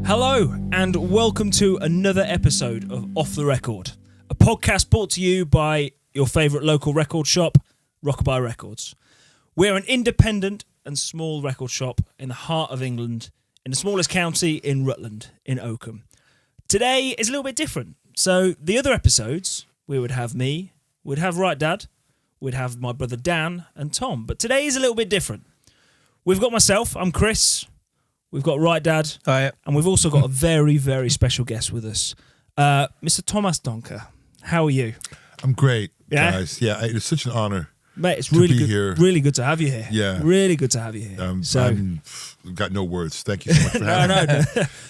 Hello, and welcome to another episode of Off the Record, a podcast brought to you by your favourite local record shop, Rockabuy Records. We're an independent and small record shop in the heart of England, in the smallest county in Rutland, in Oakham. Today is a little bit different. So the other episodes, we would have me, we'd have Right Dad, we'd have my brother Dan and Tom. But today is a little bit different. We've got myself, I'm Chris. We've got Right Dad. Hi. And we've also got a very, very special guest with us. Mr. Tomás Doncker. How are you? I'm great, Yeah? guys. Yeah, it's such an honor. Mate, it's to really be good. here. Really good to have you here. Yeah. Really good to have you here. I've got no words. Thank you so much for having me.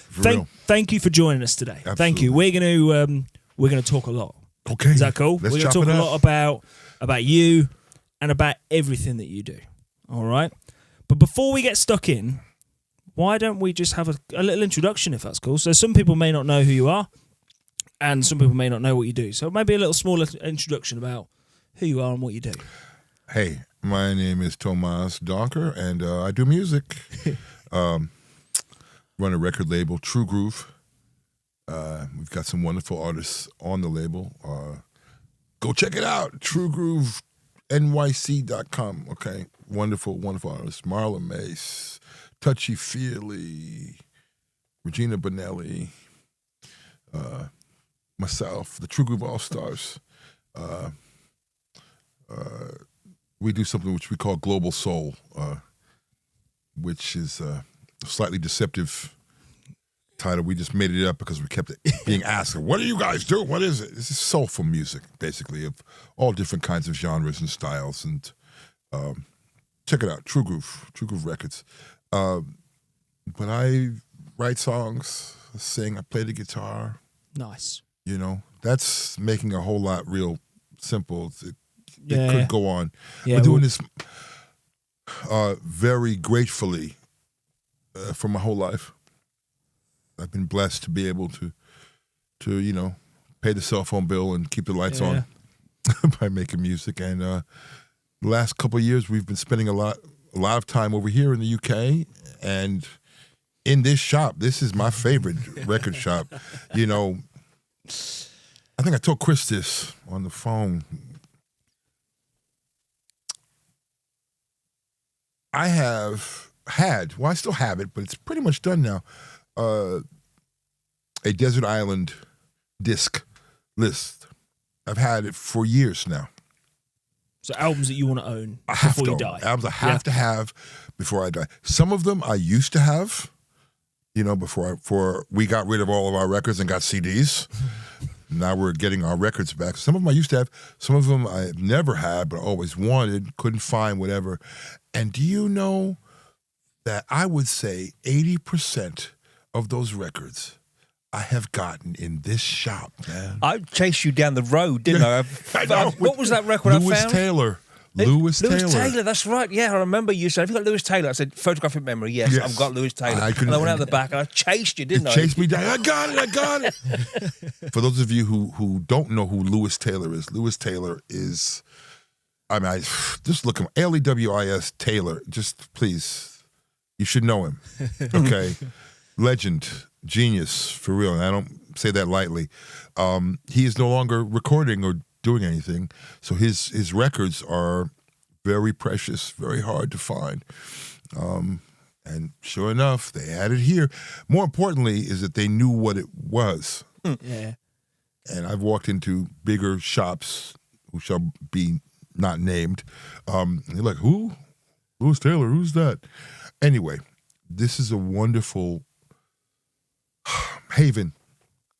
For real. Thank you for joining us today. Absolutely. Thank you. We're gonna talk a lot. Okay. Is that cool? Let's We're gonna chop talk it a up. lot about you and about everything that you do. All right. But before we get stuck in, why don't we just have a little introduction, if that's cool? So some people may not know who you are, and some people may not know what you do. So maybe a little smaller introduction about who you are and what you do. Hey, my name is Tomás Doncker, and I do music. Run a record label, True Groove. We've got some wonderful artists on the label. Go check it out, truegroove.nyc.com. Okay, wonderful, wonderful artists. Marla Mace, Touchy Feely, Regina Bonelli, myself, the True Groove All-Stars. We do something which we call Global Soul, which is a slightly deceptive title. We just made it up because we kept being asked, what do you guys do? What is it? This is soulful music, basically, of all different kinds of genres and styles. And check it out, True Groove Records. But I write songs, sing, I play the guitar. Nice. You know, that's making a whole lot real simple. It Yeah. could go on. Yeah, We're doing this very gratefully for my whole life. I've been blessed to be able to pay the cell phone bill and keep the lights on by making music. And the last couple of years, we've been spending a lot of time over here in the UK and in this shop. This is my favorite record shop. You know, I think I told Chris this on the phone. I have had, well, I still have it, but it's pretty much done now, a Desert Island disc list. I've had it for years now. So albums that you want to own I have before to you own. die. Albums I have to have before I die. Some of them I used to have, before we got rid of all of our records and got CDs. Now we're getting our records back. Some of them I used to have. Some of them I've never had, but always wanted, couldn't find, whatever. And do you know that I would say 80% of those records I have gotten in this shop, man. I chased you down the road, didn't I? I know. What was that record I Lewis found? Taylor. Lewis Taylor. That's right. Yeah, I remember you said, have you got Lewis Taylor? I said, photographic memory. Yes, Yes. I've got Lewis Taylor. I couldn't- And I went out the back and I chased you, didn't I? Chase me down. I got it. For those of you who don't know who Lewis Taylor is just look him, Lewis Taylor. Just please, you should know him. Okay, legend, genius, for real. And I don't say that lightly. He is no longer recording or doing anything, so his records are very precious, very hard to find. And sure enough, they had it here. More importantly is that they knew what it was. Yeah. And I've walked into bigger shops who shall be not named. And they're like, who? Lewis Taylor, who's that? Anyway, this is a wonderful haven.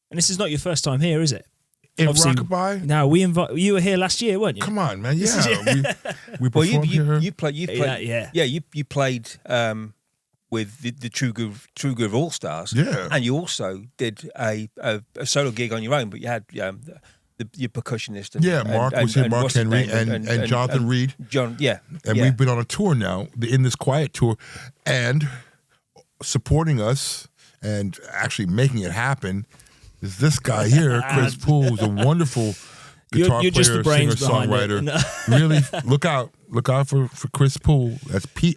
And this is not your first time here, is it? In Obviously, Rockabuy? No, you were here last year, weren't you? Come on, man. Yeah. We Well, performed here. you played. You played with the True Groove All Stars. Yeah. And you also did a solo gig on your own, but you had your percussionist. And, Mark was here, Mark what's his Henry, name? and Jonathan Reed. John, yeah. And we've been on a tour now, in this quiet tour, and supporting us and actually making it happen is this guy here, Chris Poole, who's a wonderful guitar You're just player, the brains singer, behind it. songwriter. No. Really, look out for Chris Poole. That's Poole.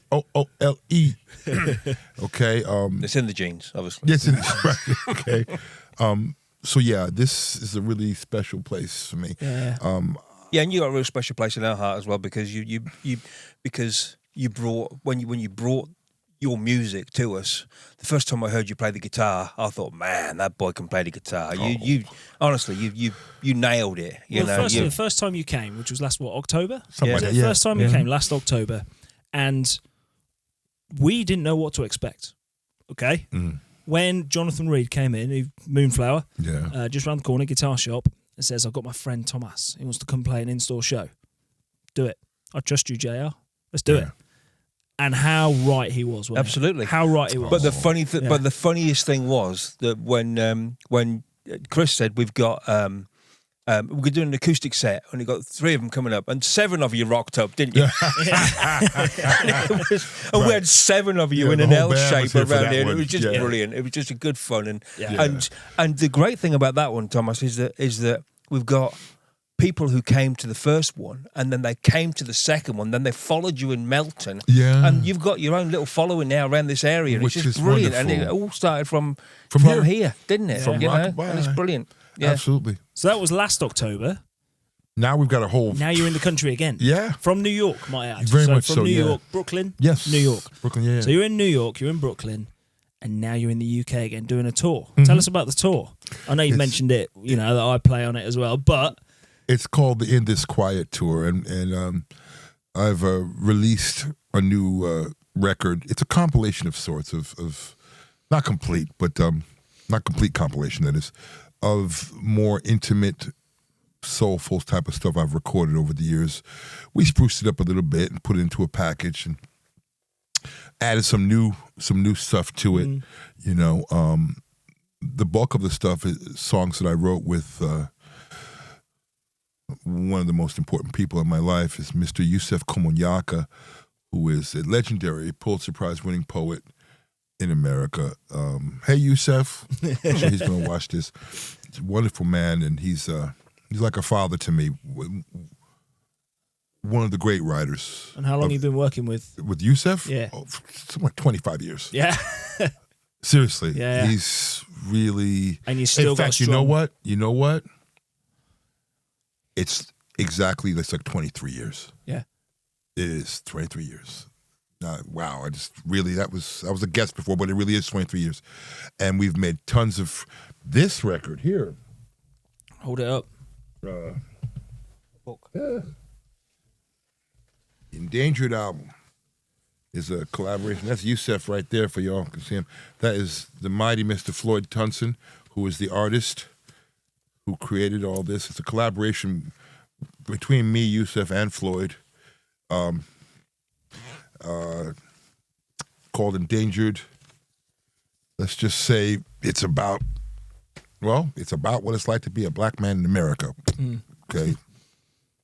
Okay. It's in the genes, obviously. Yes, it is. Right. Okay. So yeah, this is a really special place for me. Yeah. Yeah, and you got a real special place in our heart as well because you brought when you brought your music to us. The first time I heard you play the guitar, I thought, man, that boy can play the guitar. You honestly, you nailed it. The first time you came, which was last October. Something Was like it that, the first time you came last October, and we didn't know what to expect. Okay, when Jonathan Reed came in, Moonflower, just round the corner, guitar shop, and says, "I've got my friend Thomas. He wants to come play an in-store show. Do it. I trust you, JR. Let's do it." And how right he was. Absolutely. How right he was. But the funniest thing was that when Chris said we're doing an acoustic set and we got 3 of them coming up and 7 of you rocked up, didn't you? And we had 7 of you in an L shape around here. And it was just brilliant. It was just a good fun and the great thing about that one, Thomas, is that we've got people who came to the first one and then they came to the second one, then they followed you in Melton. Yeah. And you've got your own little following now around this area. And Which it's just is brilliant. wonderful. And it all started from here, didn't it? From Rockabuy. And it's brilliant. Yeah. Absolutely. So that was last October. Now we've got a whole... Now you're in the country again. Yeah. From New York, might I add. Very much from so, New yeah. York, Brooklyn. Yes. New York. Brooklyn, yeah. So you're in New York, you're in Brooklyn, and now you're in the UK again doing a tour. Tell us about the tour. I know you mentioned it, that I play on it as well, but... It's called the In This Quiet Tour, and I've released a new record. It's a compilation of sorts of not complete, but not complete compilation, that is, of more intimate, soulful type of stuff I've recorded over the years. We spruced it up a little bit and put it into a package and added some new stuff to it. The bulk of the stuff is songs that I wrote with one of the most important people in my life is Mr. Yusef Komunyakaa, who is a legendary Pulitzer Prize winning poet in America. Hey, Yusef. I'm sure he's going to watch this. He's a wonderful man, and he's like a father to me. One of the great writers. And how long have you been working with? With Yusef? Yeah. Something like 25 years. Yeah. Seriously. Yeah. He's really... And you still got strong... You know what? It's like 23 years. Yeah. It is 23 years. Wow, that was a guess before, but it really is 23 years. And we've made tons of this record here. Hold it up. Endangered album is a collaboration. That's Yusef right there for y'all can see him. That is the mighty Mr. Floyd Tunson, who is the artist who created all this. It's a collaboration between me, Yusef, and Floyd, called Endangered. Let's just say it's about what it's like to be a black man in America. Okay?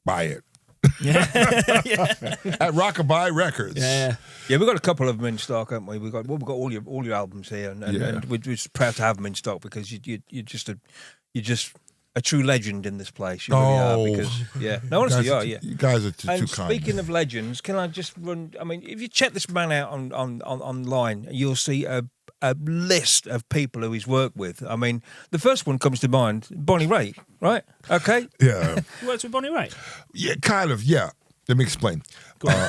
Buy it. At Rockabuy Records. Yeah, we've got a couple of them in stock, haven't we? We've got all your albums here, and we're just proud to have them in stock because you're just a true legend in this place. You really are. Because honestly, you are. Yeah, you guys are too kind. Speaking of legends, can I just run? I mean, if you check this man out online, you'll see a list of people who he's worked with. I mean, the first one comes to mind, Bonnie Raitt, right? Okay. Yeah. You worked with Bonnie Raitt? Yeah, kind of. Yeah. Let me explain.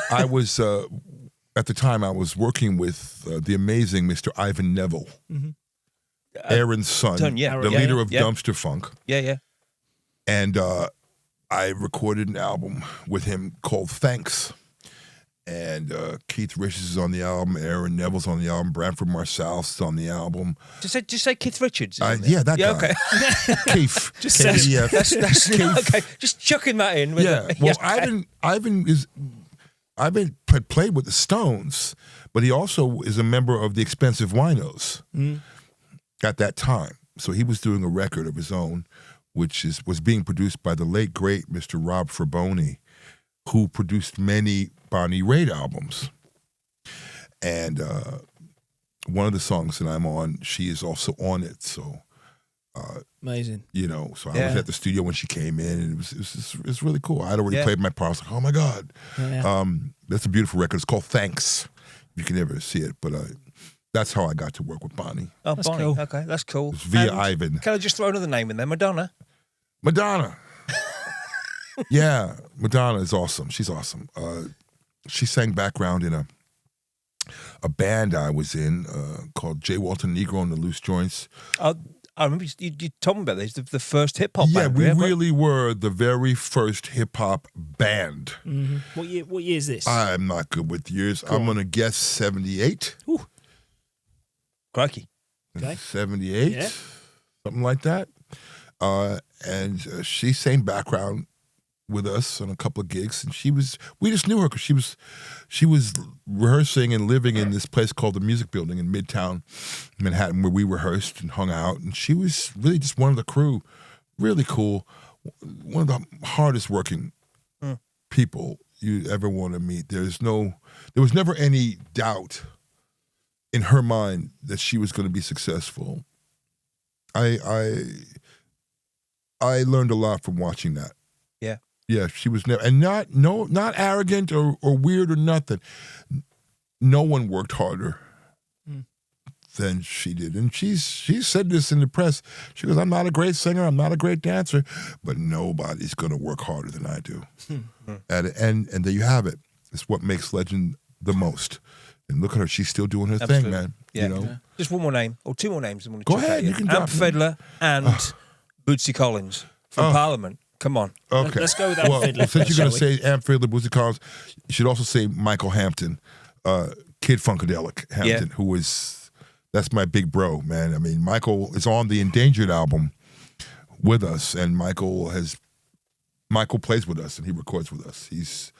I was at the time I was working with the amazing Mr. Ivan Neville. Mm-hmm. Aaron's son, the leader of Dumpster Funk. Yeah. And I recorded an album with him called Thanks. And Keith Richards is on the album, Aaron Neville's on the album, Branford Marsalis is on the album. Just say Keith Richards. Yeah, that guy. Okay. Keith. Just say that's okay. Just chucking that in. Ivan had played with the Stones, but he also is a member of the Expensive Winos at that time. So he was doing a record of his own, which was being produced by the late, great Mr. Rob Fraboni, who produced many Bonnie Raitt albums. And one of the songs that I'm on, she is also on it. So Amazing. You know, so I was at the studio when she came in, and it was really cool. I'd already played my part. I was like, oh my God. Yeah. That's a beautiful record. It's called Thanks. You can never see it, but that's how I got to work with Bonnie. Oh, That's Bonnie. cool. Okay, that's cool. It's via And Ivan. Can I just throw another name in there? Madonna. Yeah, Madonna is awesome. She's awesome. She sang background in a band I was in called J. Walter Negro and the Loose Joints. I remember you told me about this, the first hip-hop Yeah, band. we really were the very first hip-hop band. Mm-hmm. What year is this? I'm not good with years. I'm going to guess 78. Ooh. Crikey. Okay. 78, Yeah. something like that. And she sang background with us on a couple of gigs, and we just knew her because she was rehearsing and living in this place called the Music Building in Midtown Manhattan, where we rehearsed and hung out, and she was really just one of the crew, really cool, one of the hardest working people you ever want to meet. There was never any doubt in her mind that she was going to be successful. I learned a lot from watching that. Yeah, she was never, and not arrogant or weird or nothing. No one worked harder than she did, and she said this in the press. She goes, "I'm not a great singer, I'm not a great dancer, but nobody's going to work harder than I do." And there you have it. It's what makes legend the most. And look at her; she's still doing her thing, man. Yeah. You know. Yeah. Just one more name or two more names. Go ahead, you can drop Amp Fiddler and Bootsy Collins from Parliament. Come on. Okay. Let's go with Amp Fiddler. Since you're going to shall say Amp Fiddler, Bootsy Collins, you should also say Michael Hampton, Kid Funkadelic Hampton, that's my big bro, man. I mean, Michael is on the Endangered album with us, and Michael plays with us and he records with us. He's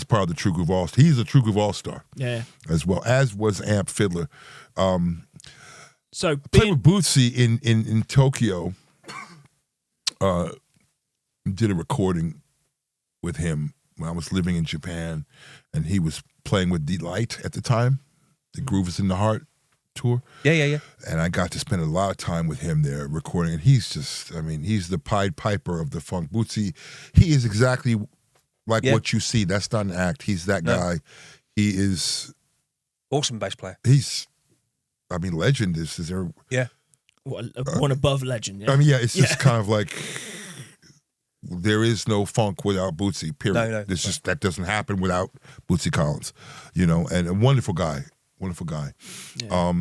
part of the True Groove All-Star. He's a True Groove All-Star. Yeah. As well, as was Amp Fiddler. So played with Bootsy in Tokyo. Did a recording with him when I was living in Japan, and he was playing with Delight at the time, the Groove is in the Heart tour. Yeah. And I got to spend a lot of time with him there recording, and he's the Pied Piper of the funk. Bootsy, he is exactly like what you see. That's not an act. He's that guy. He is awesome bass player. Legend is there. Yeah. One above legend. Yeah. I mean, it's just kind of like there is no funk without Bootsy, period. No. That doesn't happen without Bootsy Collins, you know, and a wonderful guy. Yeah.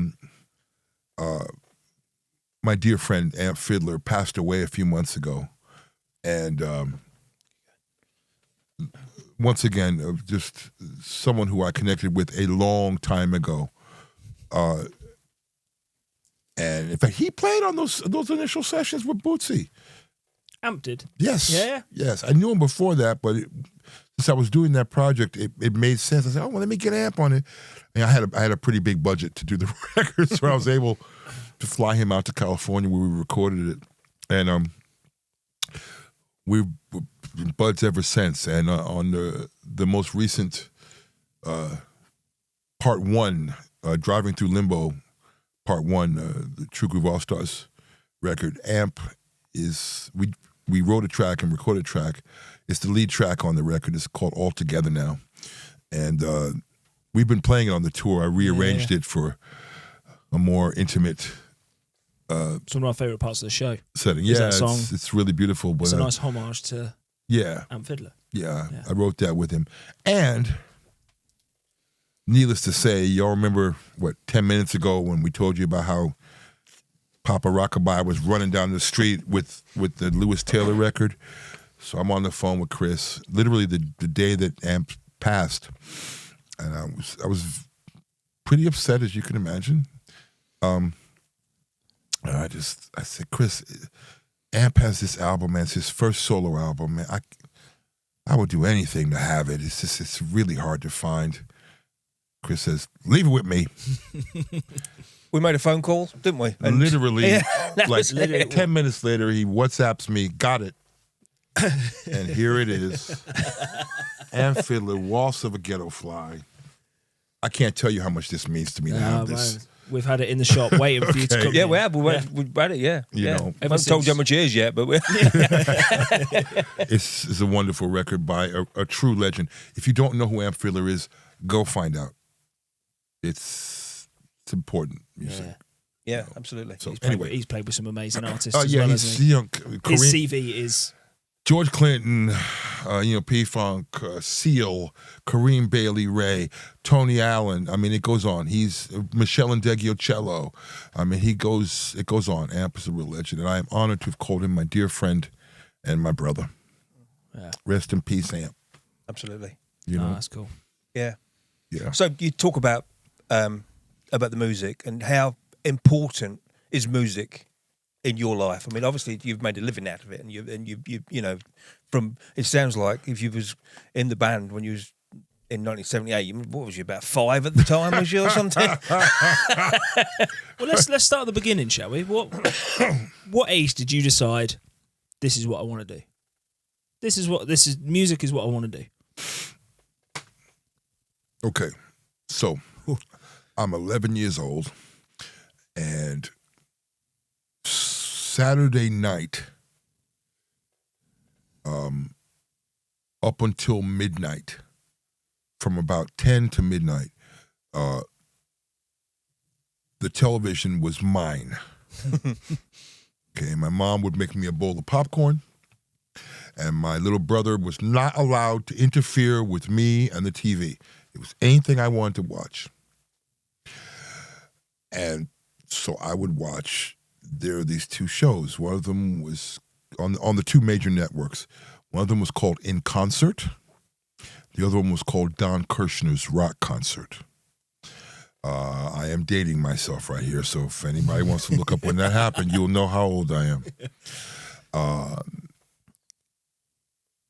My dear friend Amp Fiddler passed away a few months ago, and once again, just someone who I connected with a long time ago. And in fact, he played on those initial sessions with Bootsy. Amp did. Yes. Yeah. Yes. I knew him before that, but since I was doing that project, it made sense. I said, "Oh, well, let me get Amp on it." And I had a pretty big budget to do the record, so I was able to fly him out to California where we recorded it, and we've been buds ever since. And on the most recent part one, Driving Through Limbo, part one, the True Groove All Stars record, Amp is we wrote a track and recorded a track. It's the lead track on the record. It's called All Together now, and we've been playing it on the tour. I rearranged it for a more intimate. It's one of my favorite parts of the show. Setting, that song. It's really beautiful. But it's a nice homage to Amp Fiddler. Yeah, I wrote that with him, and needless to say, y'all remember 10 minutes ago when we told you about how Papa Rockabuy was running down the street with the Lewis Taylor record. So I'm on the phone with Chris, literally the day that Amp passed, and I was pretty upset, as you can imagine. I said, Chris, Amp has this album, man. It's his first solo album, man. I would do anything to have it. It's really hard to find. Chris says, "Leave it with me." We made a phone call, didn't we? And literally, like literally 10 minutes later, he WhatsApps me, "Got it." And here it is. Amp Fiddler, Waltz of a Ghetto Fly. I can't tell you how much this means to me to have this. We've had it in the shop waiting for you to come. Yeah, in. we have. We've had it. Yeah, You know. I haven't told you how much it is yet, but we're. It's a wonderful record by a true legend. If you don't know who Amp Fiddler is, go find out. It's important music. Yeah, absolutely. So He's played with some amazing artists. As yeah, well, he's his CV is George Clinton, P-Funk, Seal, Kareem Bailey Ray, Tony Allen. I mean, it goes on. He's Michelle Indegliocello. I mean, it goes on. Amp is a real legend, and I am honored to have called him my dear friend and my brother. Yeah. Rest in peace, Amp. Absolutely. You know, that's cool. Yeah. Yeah. So you talk about the music and how important is music in your life. I mean, obviously you've made a living out of it, and you know, from it sounds like if you was in the band when you was in 1978, what was you, about 5 at the time, was you, or something? Well, let's start at the beginning, shall we? What age did you decide this is what I want to do? Music is what I want to do. Okay, so I'm 11 years old, and Saturday night, up until midnight, from about 10 to midnight, the television was mine. Okay, my mom would make me a bowl of popcorn, and my little brother was not allowed to interfere with me and the TV. It was anything I wanted to watch. And so I would watch. There are these 2 shows. One of them was on the 2 major networks. One of them was called In Concert. The other one was called Don Kirshner's Rock Concert. I am dating myself right here, so if anybody wants to look up when that happened, you'll know how old I am.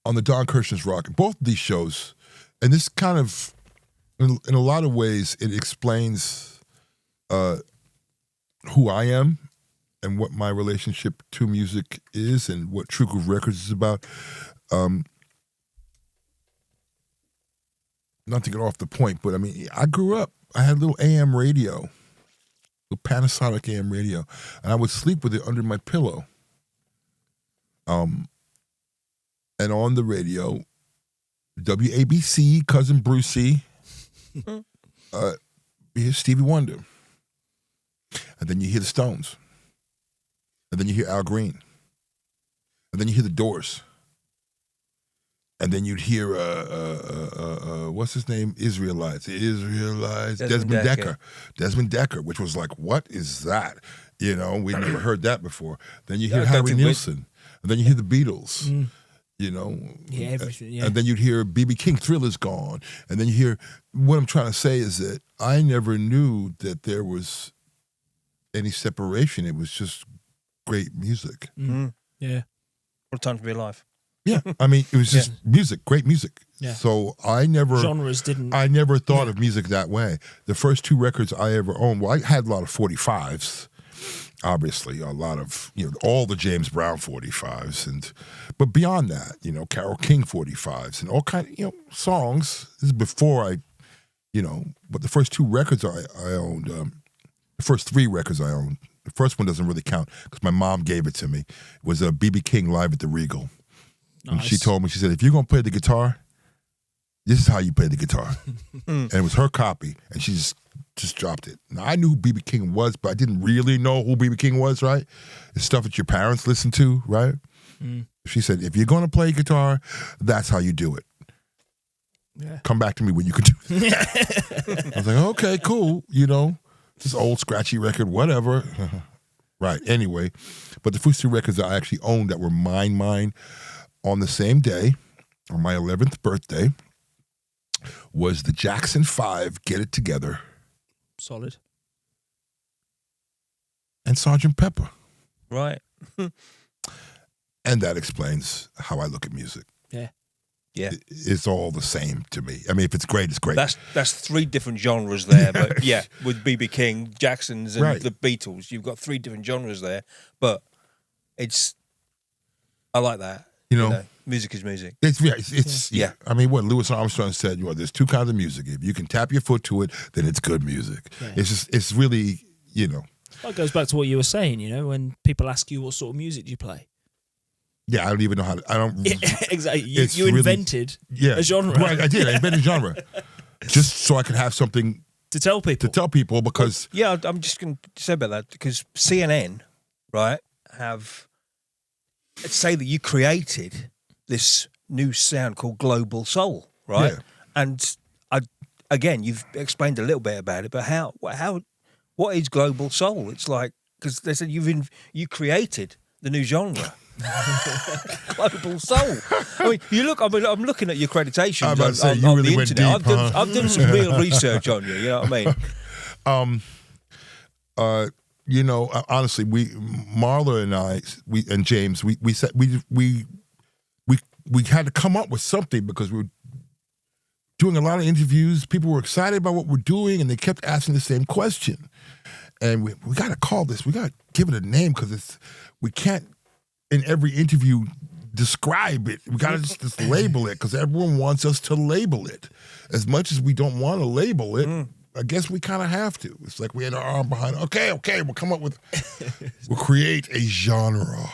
On the Don Kirshner's Rock, both of these shows, and this kind of, in a lot of ways, it explains who I am and what my relationship to music is and what True Groove Records is about. Not to get off the point, but I mean, I grew up, I had a little AM radio, little Panasonic AM radio, and I would sleep with it under my pillow. And on the radio, WABC, Cousin Brucey, you hear Stevie Wonder. And then you hear the Stones. And then you hear Al Green. And then you hear the Doors. And then you'd hear, what's his name? Israelites. Desmond Decker. Desmond Decker, which was like, what is that? You know, we'd never heard that before. Then you hear Harry Nilsson. And then you hear the Beatles. You know? Yeah, everything, yeah. And then you'd hear B.B. King, Thriller's Gone. And then you hear, what I'm trying to say is that I never knew that there was any separation. It was just great music. Yeah. What a time to be alive. Yeah, I mean, it was just music, great music. Yeah. So I never thought of music that way. The first 2 records I ever owned, well, I had a lot of 45s, obviously, a lot of, all the James Brown 45s, but beyond that, Carole King 45s and all kind of, songs. This is before I, but the first 2 records I owned, the first 3 records I owned, the first one doesn't really count because my mom gave it to me. It was a B.B. King Live at the Regal. Nice. And she told me, she said, if you're going to play the guitar, this is how you play the guitar. And it was her copy, and she just dropped it. Now, I knew who B.B. King was, but I didn't really know who B.B. King was, right? It's stuff that your parents listen to, right? She said, if you're going to play guitar, that's how you do it. Yeah. Come back to me when you can do it. I was like, okay, cool, this old scratchy record, whatever. Right, anyway. But the first 2 records that I actually owned that were mine, on the same day, on my 11th birthday, was the Jackson 5, Get It Together. Solid. And Sgt. Pepper. Right. And that explains how I look at music. Yeah. Yeah. It's all the same to me. I mean, if it's great, it's great. That's 3 different genres there, but yeah, with B.B. King, Jacksons, and the Beatles, you've got 3 different genres there, but I like that. Music is music. It's I mean, what Louis Armstrong said, there's 2 kinds of music. If you can tap your foot to it, then it's good music. Yeah. It's really, That goes back to what you were saying, when people ask you what sort of music do you play. Yeah, I don't even know how to. I don't. Exactly. You invented a genre. Right, I did. I invented a genre. Just so I could have something to tell people. Because. Yeah, I'm just going to say about that because CNN, right, say that you created this new sound called global soul, right? Yeah. And again, you've explained a little bit about it, but what is global soul? It's like, because they said you created the new genre. Global soul. I mean, I'm looking at your accreditations on the internet. Deep, I've done some real research on you. You know what I mean? Honestly, Marla and I, and James, we said we had to come up with something because we were doing a lot of interviews. People were excited about what we're doing, and they kept asking the same question. And we got to call this. We got to give it a name because we can't in every interview describe it. We got to just label it because everyone wants us to label it. As much as we don't want to label it, I guess we kind of have to. It's like we had our arm behind. Okay, we'll come up with. We'll create a genre.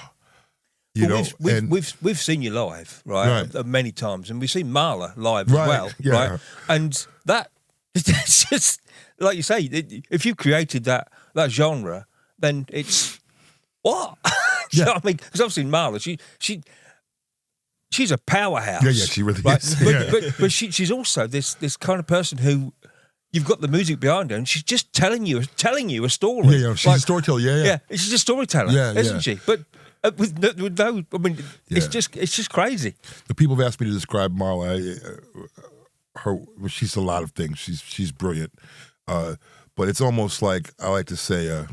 We've seen you live, right? Many times, and we've seen Marla live as well, right? And that it's just like you say. If you created that genre, then it's what? You know what I mean? Because I've seen Marla. She's a powerhouse. Yeah, she really is. But she's also this kind of person who. You've got the music behind her, and she's just telling you a story. Yeah, she's a storyteller. Yeah. She's a storyteller, isn't she? But with no, I mean, it's just crazy. The people have asked me to describe Marla. She's a lot of things. She's brilliant, but it's almost like I like to say.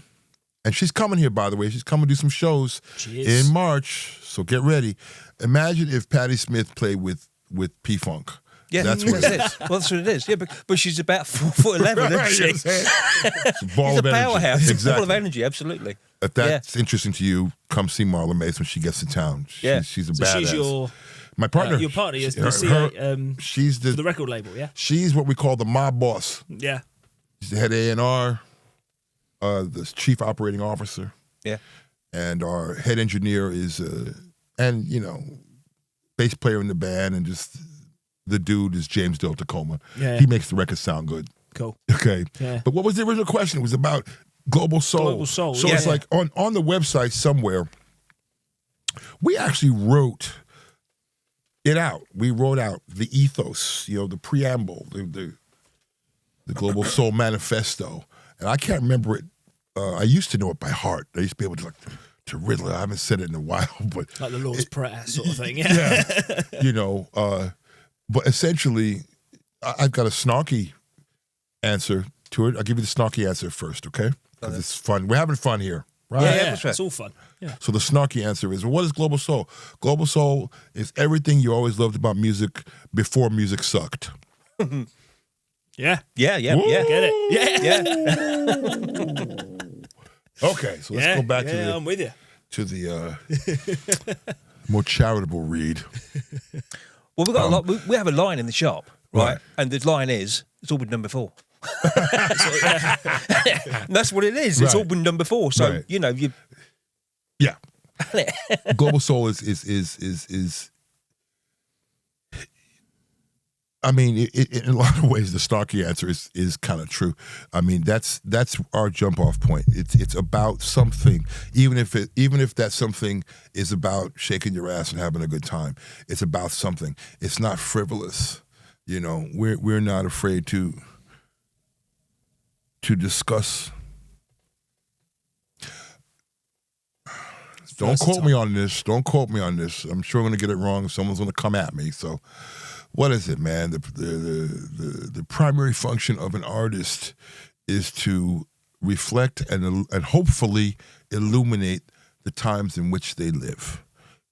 And she's coming here, by the way. She's coming to do some shows in March, so get ready. Imagine if Patti Smith played with P-Funk. Yeah, that's what it is. Well, that's what it is. Yeah, but she's about 4'11", isn't she? It's a ball of powerhouse. Energy. It's a ball of energy, absolutely. If that's interesting to you, come see Marla Mace when she gets to town. She's a badass. She's my partner. Your partner is she's the record label, yeah? She's what we call the mob boss. Yeah. She's the head A&R, the chief operating officer. Yeah. And our head engineer is, bass player in the band, and just... The dude is James Del Tacoma. Yeah. He makes the record sound good. Cool. Okay. Yeah. But what was the original question? It was about global soul. Global soul. So it's like on the website somewhere, we actually wrote it out. We wrote out the ethos, the preamble, the Global Soul Manifesto. And I can't remember it. I used to know it by heart. I used to be able to riddle it. I haven't said it in a while, but like the Lord's Prayer sort of thing. Yeah. But essentially, I've got a snarky answer to it. I'll give you the snarky answer first, okay? Because it's fun. We're having fun here, right? Yeah, it's all fun. Yeah. So the snarky answer is, what is global soul? Global soul is everything you always loved about music before music sucked. Yeah. Yeah. Get it? Yeah. Okay, so let's go back to I'm with you. To the more charitable read. Well, we've got a lot. We have a line in the shop, right? And the line is, it's Auburn number 4. And that's what it is. It's Auburn number 4. So, you. Yeah. Global soul is I mean, in a lot of ways, the snarky answer is kind of true. I mean, that's our jump off point. It's about something, even if that something is about shaking your ass and having a good time. It's about something. It's not frivolous. We're not afraid to discuss. Don't quote me on this. I'm sure I'm going to get it wrong. Someone's going to come at me. So. What is it, man? The primary function of an artist is to reflect and hopefully illuminate the times in which they live.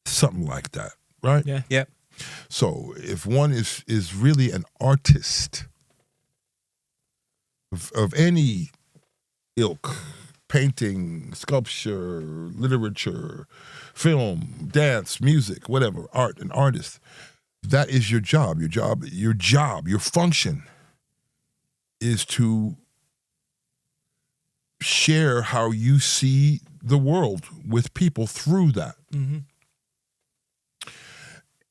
Something like that, right? Yeah. Yeah. So if one is really an artist of any ilk, painting, sculpture, literature, film, dance, music, whatever, art, an artist. That is your job. Your function is to share how you see the world with people through that. Mm-hmm.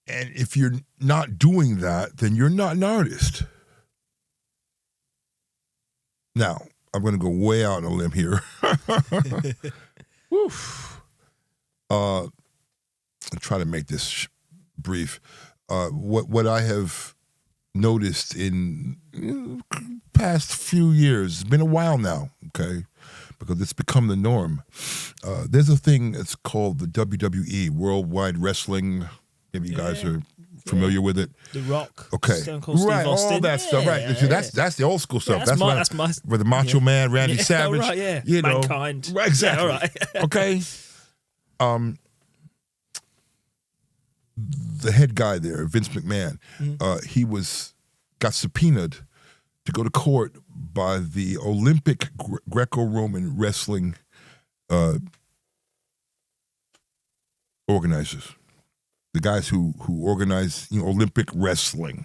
And if you're not doing that, then you're not an artist. Now, I'm going to go way out on a limb here. Woof. I'll try to make this brief. What I have noticed in past few years, it's been a while now, okay, because it's become the norm. There's a thing that's called the WWE, Worldwide Wrestling. Maybe you guys are familiar with it. The Rock. Okay. Stone Cold Steve right, Austin. all that stuff. Right. See, that's the old school stuff. That's my where the Macho Man, Randy Savage. Right, yeah. You know, Mankind. Right, exactly. Yeah, all right. Okay. The head guy there, Vince McMahon, he got subpoenaed to go to court by the Olympic Greco-Roman wrestling organizers, the guys who organize Olympic wrestling,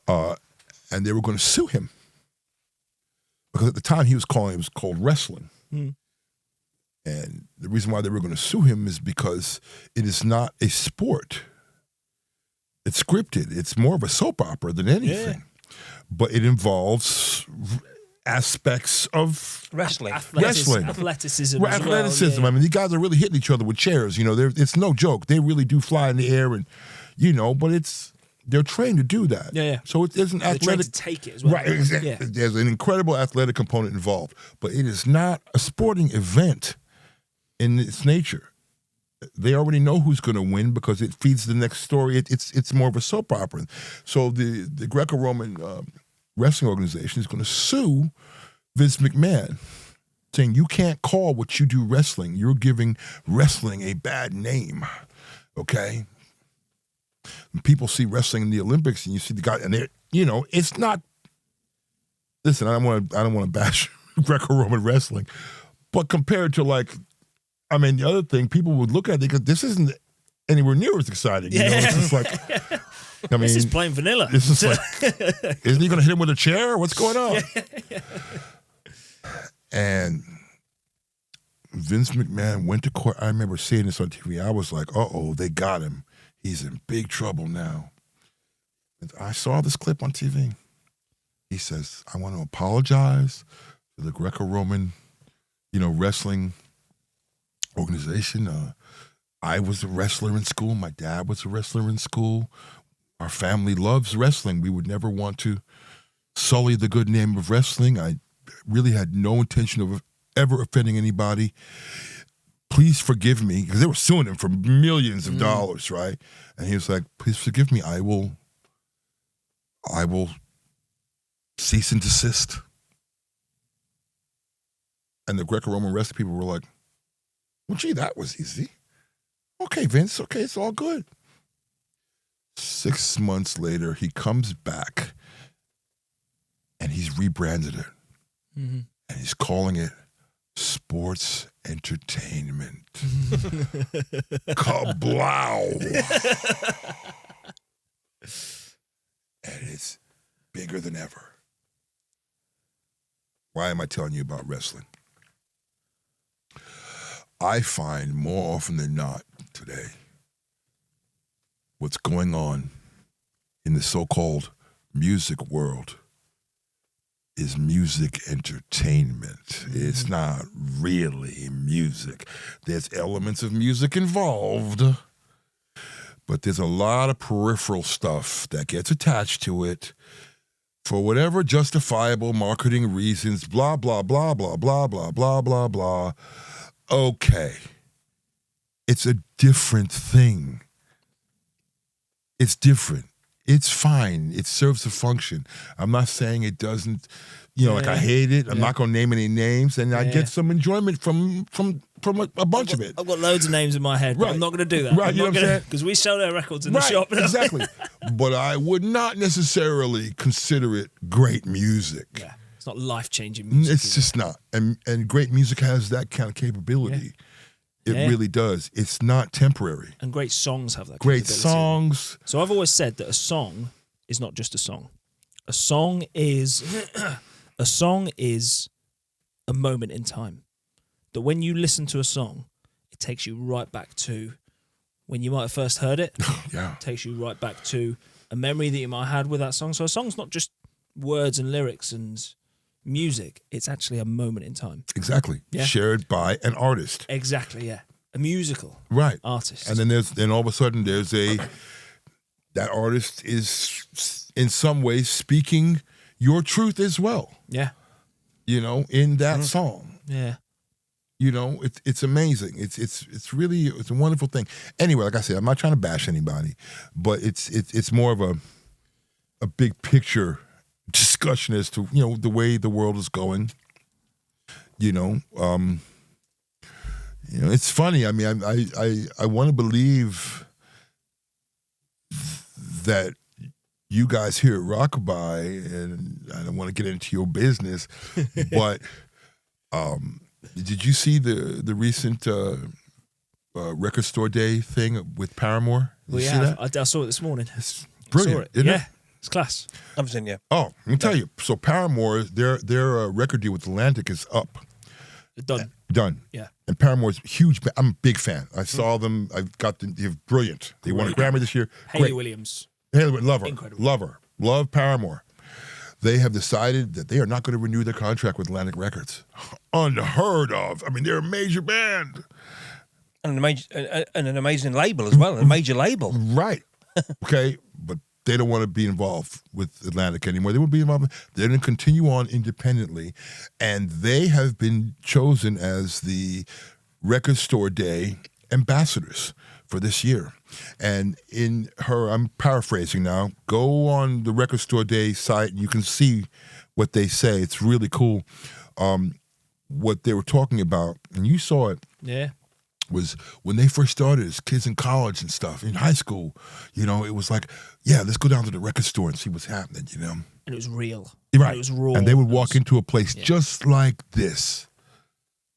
and they were going to sue him because at the time it was called wrestling. And the reason why they were going to sue him is because it is not a sport. It's scripted. It's more of a soap opera than anything. But it involves aspects of wrestling. Athleticism. Right, athleticism. I mean, these guys are really hitting each other with chairs. It's no joke. They really do fly in the air, and but they're trained to do that. Yeah. So it isn't athletic. They're trained to take it as well. Right, exactly. Yeah. There's an incredible athletic component involved, but it is not a sporting event in its nature. They already know who's going to win because it feeds the next story. It's more of a soap opera. So the Greco-Roman wrestling organization is going to sue Vince McMahon, saying you can't call what you do wrestling. You're giving wrestling a bad name. Okay. When people see wrestling in the Olympics, and you see the guy, and they're it's not. Listen, I don't want to bash Greco-Roman wrestling, but compared to the other thing, people would look at it because this isn't anywhere near as exciting. It's just like, this is plain vanilla. This is like, isn't he going to hit him with a chair? What's going on? And Vince McMahon went to court. I remember seeing this on TV. I was like, they got him. He's in big trouble now. And I saw this clip on TV. He says, I want to apologize to the Greco-Roman, wrestling organization. I was a wrestler in school. My dad was a wrestler in school. Our family loves wrestling. We would never want to sully the good name of wrestling. I really had no intention of ever offending anybody. Please forgive me, because they were suing him for millions of dollars, right? And he was like, please forgive me. I will cease and desist. And the Greco-Roman wrestling people were like, well, gee, that was easy. Okay, Vince, okay, it's all good. 6 months later, he comes back and he's rebranded it. Mm-hmm. And he's calling it sports entertainment. Kablow. And it's bigger than ever. Why am I telling you about wrestling? I find more often than not today what's going on in the so-called music world is music entertainment. It's not really music. There's elements of music involved, but there's a lot of peripheral stuff that gets attached to it for whatever justifiable marketing reasons, blah, blah, blah, blah, blah, blah, blah, blah, blah. Okay. It's a different thing. It's different. It's fine. It serves a function. I'm not saying it doesn't, I hate it. I'm not going to name any names, and I get some enjoyment from a bunch of it. I've got loads of names in my head, but I'm not going to do that. Right, you know what I'm saying? Because we sell their records in the shop. Exactly. But I would not necessarily consider it great music. Yeah, it's not life-changing music. It's just not. And great music has that kind of capability. Yeah. It really does. It's not temporary. And great songs have that great capability. Songs. So I've always said that a song is not just a song. A song is a moment in time. That when you listen to a song, it takes you right back to when you might have first heard it. Yeah. It takes you right back to a memory that you might have had with that song. So a song's not just words and lyrics and music. It's actually a moment in time. Exactly. Yeah. Shared by an artist. Exactly, yeah. A musical artist. And then all of a sudden that artist is in some ways speaking your truth as well. Yeah. You know, in that song. Yeah. You know, it's amazing. It's really a wonderful thing. Anyway, like I said, I'm not trying to bash anybody, but it's more of a big picture discussion as to, you know, the way the world is going. You know, it's funny. I mean, I want to believe that you guys here at Rockabuy, and I don't want to get into your business, but did you see the recent record store day thing with Paramore? Well, yeah, I saw it this morning. It's brilliant, isn't it? It's class. I've seen you. Oh, let me tell you. So Paramore, their record deal with Atlantic is up. Done. Yeah. And Paramore's huge. I'm a big fan. I saw them. I've got them. They're brilliant. They won a Grammy this year. Haley Williams. Love her. Incredible. Love her. Love Paramore. They have decided that they are not going to renew their contract with Atlantic Records. Unheard of. I mean, they're a major band. And an amazing label as well, a major label. Right. Okay, but they don't want to be involved with Atlantic anymore. They will be involved. They're going to continue on independently, and they have been chosen as the Record Store Day ambassadors for this year. And I'm paraphrasing now, go on the Record Store Day site and you can see what they say. It's really cool. What they were talking about, and you saw it. Yeah. Was when they first started as kids in college and stuff, in high school, you know, it was like, yeah, let's go down to the record store and see what's happening, you know. And it was real. Right. It was raw. And they would walk into a place just like this,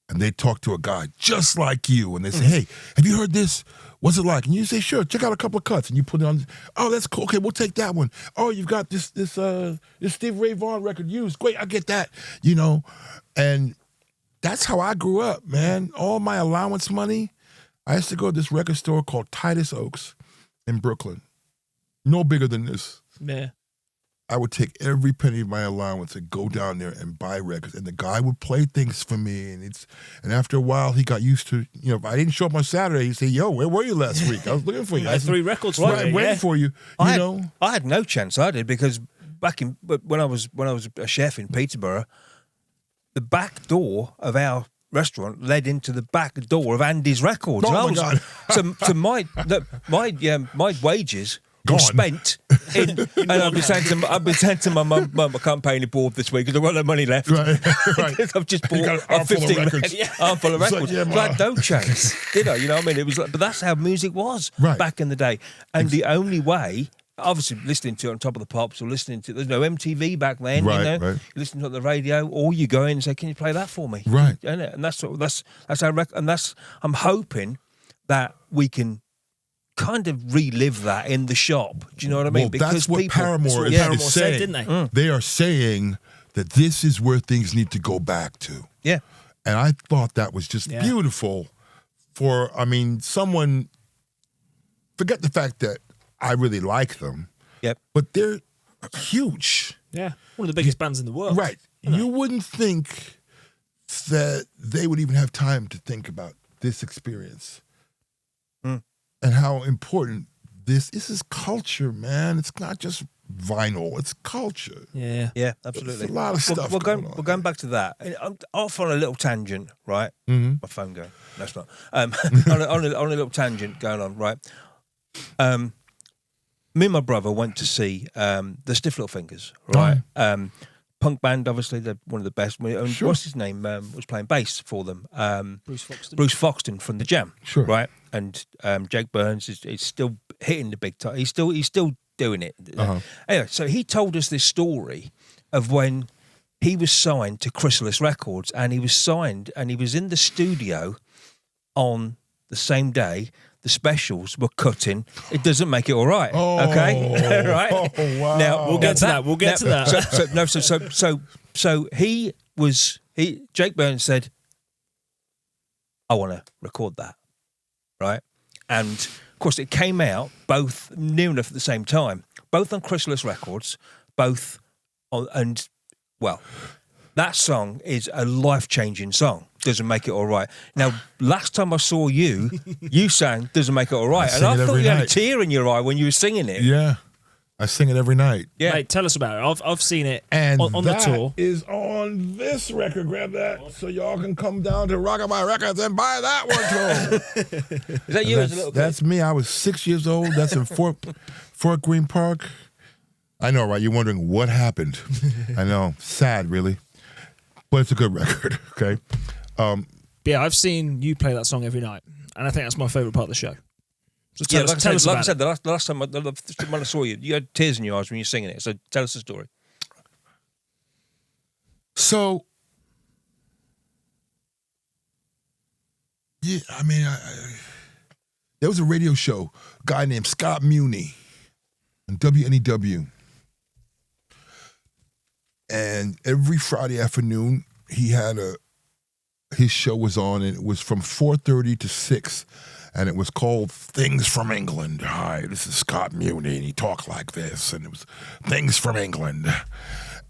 and they'd talk to a guy just like you, and they'd say, hey, have you heard this? What's it like? And you say, sure, check out a couple of cuts, and you put it on. Oh, that's cool. Okay, we'll take that one. Oh, you've got this Stevie Ray Vaughan record used. Great, I'll get that, you know. And that's how I grew up, man. All my allowance money, I used to go to this record store called Titus Oaks in Brooklyn. No bigger than this. Yeah. I would take every penny of my allowance and go down there and buy records. And the guy would play things for me. And after a while, he got used to, you know, if I didn't show up on Saturday, he'd say, yo, where were you last week? I was looking for you. I had 3 records for right, you. waiting for you. I had no chance. I did, because when I was a chef in Peterborough, the back door of our restaurant led into the back door of Andy's Records. Oh, my God. So my wages were spent in, and I've been saying to my mum, I can't pay any board this week because I've got no money left. Right. I've just bought a 15 records. armful of records. Like, So I had no chance, did I? You know what I mean? It was like, but that's how music was back in the day. And the only way, obviously listening to it on Top of the Pops, or listening to, there's no MTV back then, you know. You listen to the radio, or you go in and say, can you play that for me? Right. And that's how I'm hoping that we can kind of relive that in the shop. Do you know what I mean? Well, because that's what Paramore is saying. Said, didn't they? They are saying that this is where things need to go back to. Yeah. And I thought that was just beautiful for, I mean, someone, forget the fact that I really like them. Yep. But they're huge. Yeah. One of the biggest bands in the world. Right. You wouldn't think that they would even have time to think about this experience. And how important this is culture, man. It's not just vinyl, it's culture. Yeah. Yeah, absolutely. There's a lot of stuff We're going on. We're going back to that. I'm off on a little tangent, right? Mm-hmm. My phone going. No, it's not. on a little tangent going on, right? Me and my brother went to see the Stiff Little Fingers, right? Punk band, obviously, they're one of the best. Sure. What's his name? Was playing bass for them. Bruce Foxton. Bruce Foxton from the Jam, Sure. right? And Jake Burns is still hitting the big time. He's still doing it. Anyway, so he told us this story of when he was signed to Chrysalis Records, and he was in the studio on the same day the Specials were cutting It Doesn't Make It All Right. Okay? Right? Oh, wow. Now, we'll get to that. We'll get to that. So he Jake Burns said, I want to record that, right? And, of course, it came out both near enough at the same time, both on Chrysalis Records, both on, and, well, that song is a life-changing song. Doesn't Make It All Right. Now, last time I saw you, you sang Doesn't Make It All Right. And I thought you had a tear in your eye when you were singing it. Yeah. I sing it every night. Yeah. Mate, tell us about it. I've seen it and on the tour. Is on this record. Grab that so y'all can come down to Rockabuy Records and buy that one too. Is that you as a little kid? That's me. I was 6 years old. That's in Fort Greene Park. I know, right? You're wondering what happened. I know. Sad, really. But it's a good record, okay? Yeah, I've seen you play that song every night, and I think that's my favourite part of the show. So tell us about I said, the last time when I saw you, you had tears in your eyes when you were singing it. So tell us the story. So, yeah, I mean, there was a radio show, a guy named Scott Muni on WNEW. And every Friday afternoon, he had his show was on, and it was from 4:30 to 6. And it was called Things from England. Hi, this is Scott Muni, and he talked like this. And it was Things from England.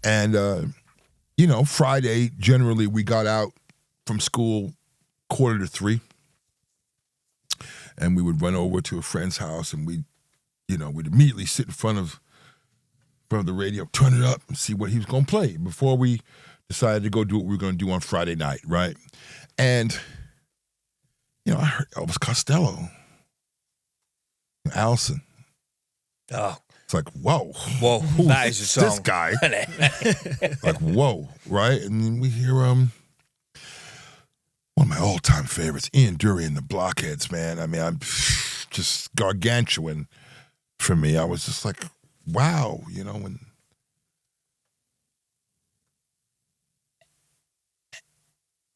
And, Friday, generally, we got out from school 2:45. And we would run over to a friend's house, and we'd immediately sit in front of the radio, turn it up, and see what he was going to play before we decided to go do what we were going to do on Friday night, right? And... I heard Elvis Costello, Allison. Oh. It's like, whoa. Whoa, that is a song. This guy. Like, whoa, right? And then we hear one of my all-time favorites, Ian Dury and the Blockheads, man. I mean, I'm just gargantuan for me. I was just like, wow, when...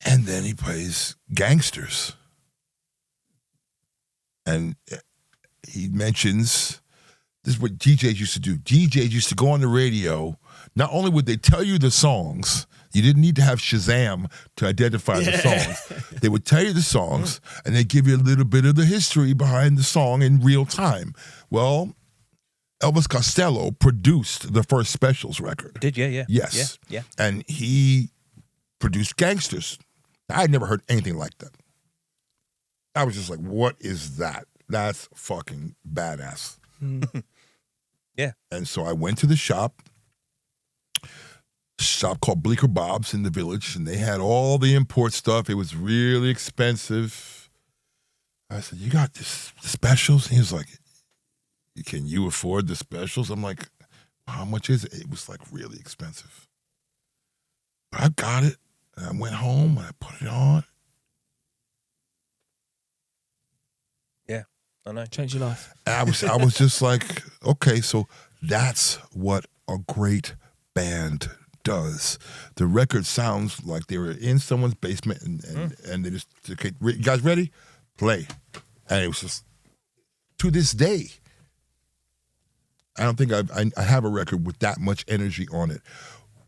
And then he plays Gangsters. And he mentions, this is what DJs used to do. DJs used to go on the radio. Not only would they tell you the songs, you didn't need to have Shazam to identify the songs. They would tell you the songs, and they'd give you a little bit of the history behind the song in real time. Well, Elvis Costello produced the first Specials record. Did you? Yeah. Yes. Yeah. And he produced Gangsters. I had never heard anything like that. I was just like, what is that? That's fucking badass. Yeah. And so I went to the shop called Bleecker Bob's in the Village, and they had all the import stuff. It was really expensive. I said, you got the Specials? And he was like, can you afford the Specials? I'm like, how much is it? It was like really expensive. But I got it, and I went home, and I put it on. I know. Change your life. I was just like, okay, so that's what a great band does. The record sounds like they were in someone's basement and they just, okay, you guys ready? Play. And it was just, to this day, I don't think I have a record with that much energy on it,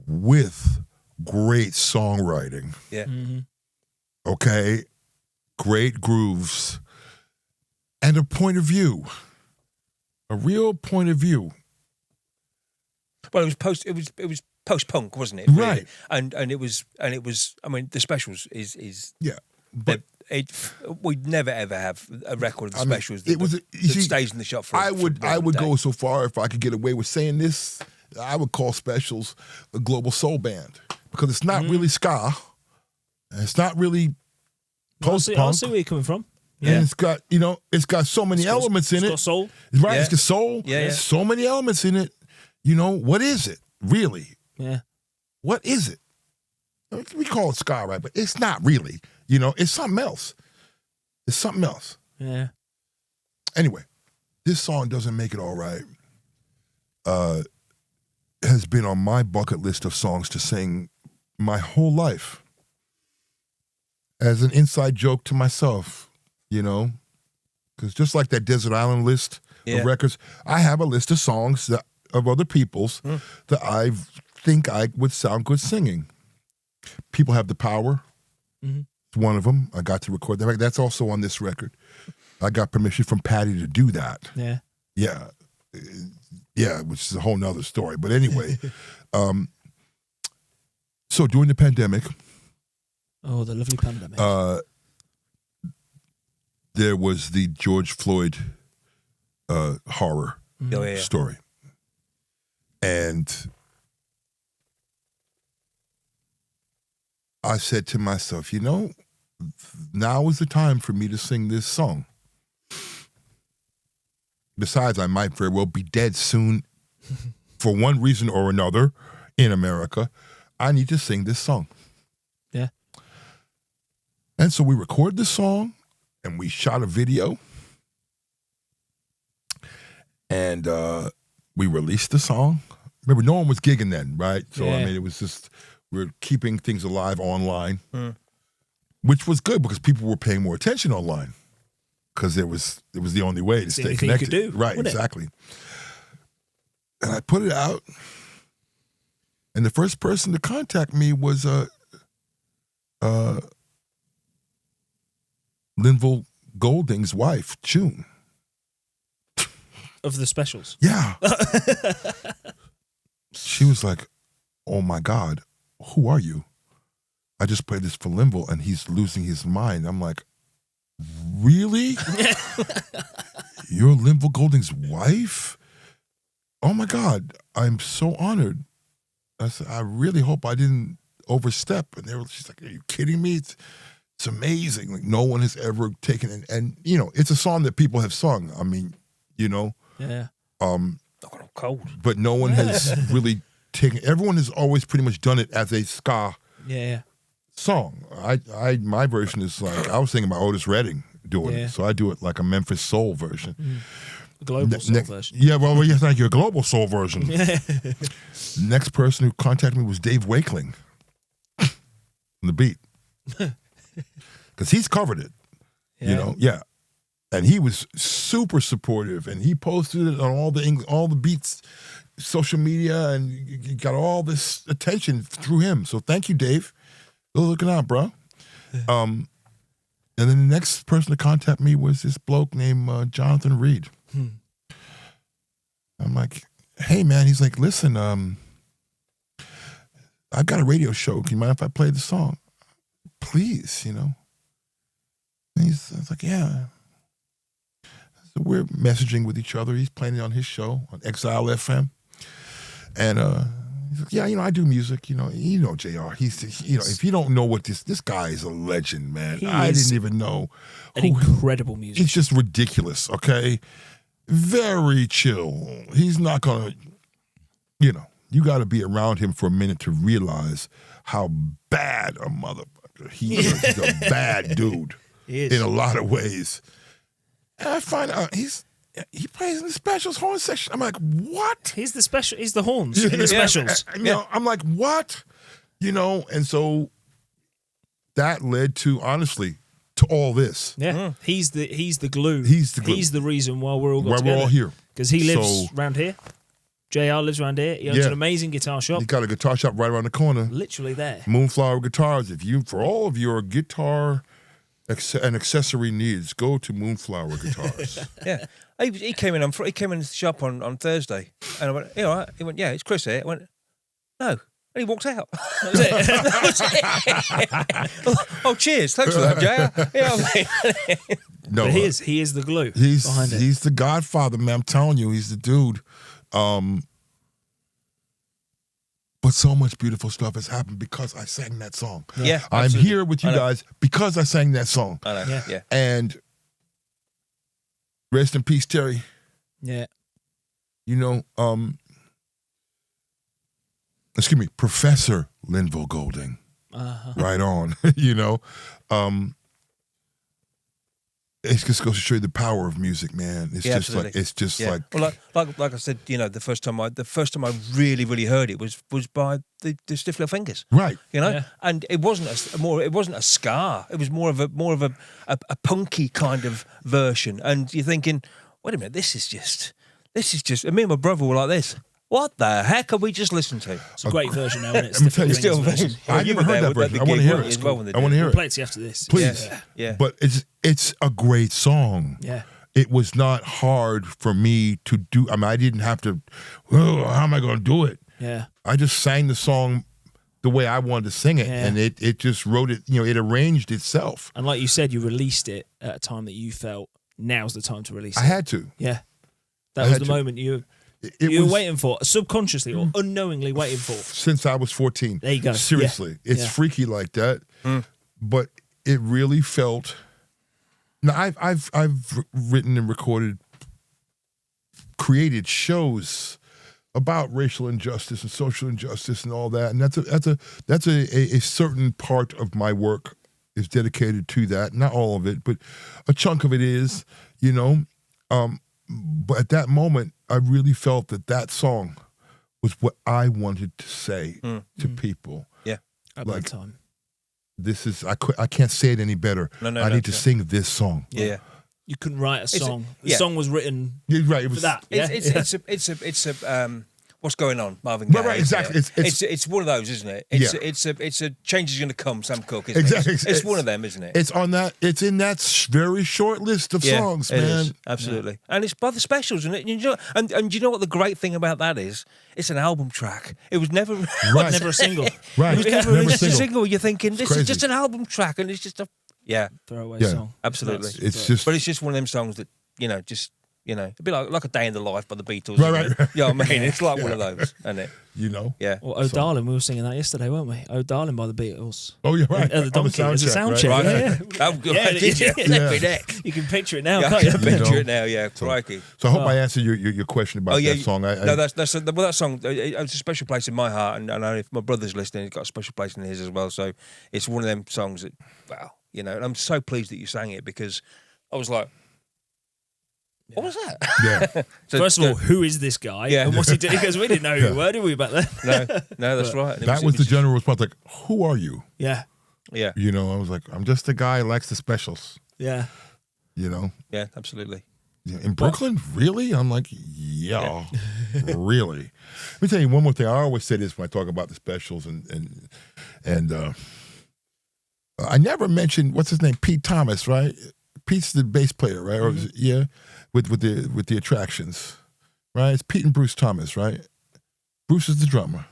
with great songwriting. Yeah. Mm-hmm. Okay? Great grooves. And a point of view, a real point of view. Well, it was post punk, wasn't it? Really? Right. And it was. I mean, the Specials is yeah. But we'd never ever have a record of the Specials that stays in the shop for. I would go so far, if I could get away with saying this, I would call Specials a global soul band, because it's not really ska, and it's not really post punk. I'll see where you're coming from. Yeah. And it's got so many elements in it. It's got soul. Right, Yeah. It's got soul. Yeah. So many elements in it. What is it, really? Yeah. What is it? We call it ska, right? But it's not really. It's something else. It's something else. Yeah. Anyway, this song, Doesn't Make It All Right, has been on my bucket list of songs to sing my whole life. As an inside joke to myself. Because just like that Desert Island list of records, I have a list of songs of other people's that I think I would sound good singing. People Have the Power. Mm-hmm. It's one of them. I got to record that. That's also on this record. I got permission from Patty to do that. Yeah. Yeah. Yeah, which is a whole nother story. But anyway, so during the pandemic. Oh, the lovely pandemic. There was the George Floyd horror story. And I said to myself, now is the time for me to sing this song. Besides, I might very well be dead soon for one reason or another in America. I need to sing this song. Yeah. And so we recorded the song and we shot a video. And we released the song. Remember, no one was gigging then, right? So, yeah. I mean, it was just, we were keeping things alive online, which was good because people were paying more attention online because it was the only way to stay connected. You could do, right, exactly. And I put it out, and the first person to contact me was Linville Golding's wife, June. Of the specials. Yeah. She was like, oh my God, who are you? I just played this for Linville and he's losing his mind. I'm like, really? You're Linville Golding's wife? Oh my God, I'm so honored. I said, I really hope I didn't overstep. And she's like, are you kidding me? It's amazing. Like no one has ever taken it. And it's a song that people have sung. I mean, Yeah. I'm cold. But no one has really taken. Everyone has always pretty much done it as a ska song. My version is like I was thinking about Otis Redding doing it, so I do it like a Memphis soul version, a global soul version. Yeah, well, yes, like your global soul version. Next person who contacted me was Dave Wakeling on the beat because he's covered it. Yeah. And he was super supportive, and he posted it on all the beats, social media, and you got all this attention through him. So thank you, Dave. Go looking out, bro. And then the next person to contact me was this bloke named Jonathan Reed. I'm like, hey man, he's like, listen, I've got a radio show. Can you mind if I play the song? Please, And I was like, yeah. So we're messaging with each other. He's playing it on his show on Exile FM. And he's like, yeah, I do music. JR. He's if you don't know what this guy is a legend, man. I didn't even know. An incredible musician. He's just ridiculous, okay? Very chill. He's not going to, you got to be around him for a minute to realize how bad a motherfucker he is. He's a bad dude in a lot of ways. And I find out he plays in the specials horn section. I'm like, what? He's the horns in the specials. I'm like, what? And so that led to, honestly, to all this. Yeah. He's the glue. He's the glue. He's the reason why we're all together. We're all here. Because he lives around here. JR lives around here. He owns an amazing guitar shop. He's got a guitar shop right around the corner. Literally there. Moonflower Guitars. For all of your guitar and accessory needs, go to Moonflower Guitars. Yeah, he came in the shop on Thursday, and I went, "You all right?" He went, "Yeah, it's Chris here." I went, "No," and he walked out. That was it. Oh, cheers! Thanks for that, Jay. No, but he is the glue. Behind it. He's the godfather, man. I'm telling you, he's the dude. But so much beautiful stuff has happened because I sang that song. Yeah, I'm here with you guys because I sang that song. I know. Yeah. And rest in peace, Terry. Yeah. Excuse me, Professor Linville Golding. Right on. It just goes to show you the power of music, man. It's just like well, like I said, the first time I really heard it was by the Stiff Little Fingers, right? And it wasn't a ska. It was more of a punky kind of version. And you're thinking, wait a minute, this is just. And me and my brother were like this. what the heck have we just listened to? It's a great version now, isn't it? Let me tell you, Still I never heard that version. I want to hear it. I want to hear We'll it. play it to you after this. Please. Yeah. But it's a great song. Yeah. It was not hard for me to do. I mean, I didn't have to, oh, how am I going to do it? Yeah. I just sang the song the way I wanted to sing it, and it just wrote it, it arranged itself. And like you said, you released it at a time that you felt now's the time to release it. I had to. Yeah. That was the moment you were waiting for, subconsciously or unknowingly waiting for. Since I was 14. There you go. Seriously. Yeah. It's freaky like that. But it really felt... Now, I've written and recorded, created shows about racial injustice and social injustice and all that, and that's a certain part of my work is dedicated to that. Not all of it, but a chunk of it is, But at that moment, I really felt that song was what I wanted to say to people. Yeah, at that time. This is I can't say it any better. I need to sing this song. Yeah. You couldn't write a song. The song was written right, for that. It's a what's going on, Marvin Gaye. Right, exactly. It's one of those, isn't it? It's a change is going to come, Sam Cooke. Isn't exactly. It? It's one of them, isn't it? It's on that. It's in that very short list of songs, man. It is, absolutely, and it's by the Specials, and and you know what the great thing about that is? It's an album track. It was never never a single. Right, it was never a single. You're thinking it's this crazy. is just an album track, and it's just a throwaway song. Absolutely, but it's just one of them songs that it'd be like a day in the life by the Beatles. Right. You know what I mean? It's like one of those, isn't it? Yeah. Well, Oh Darling, we were singing that yesterday, weren't we? Oh Darling by the Beatles. Oh, you're right. The Donkey. It's a sound check. Right. You can picture it now, I can't can you? picture it now, yeah. Crikey. So I hope I answered your question about that song. That song, it's a special place in my heart, and I know if my brother's listening, he's got a special place in his as well. So it's one of them songs that, wow, and I'm so pleased that you sang it because I was like, what was that? Yeah. So, first of all, who is this guy? Yeah. And what's he doing? Because we didn't know who you were, did we, back then? No, that's right. That was the general response, like, who are you? Yeah. Yeah. I was like, I'm just a guy who likes the Specials. Yeah. Yeah, absolutely. In Brooklyn? Really? I'm like, yeah. Really? Let me tell you one more thing. I always say this when I talk about the Specials, and I never mentioned, what's his name? Pete Thomas, right? Pete's the bass player, right? Or with the Attractions, right? It's Pete and Bruce Thomas, right? Bruce is the drummer.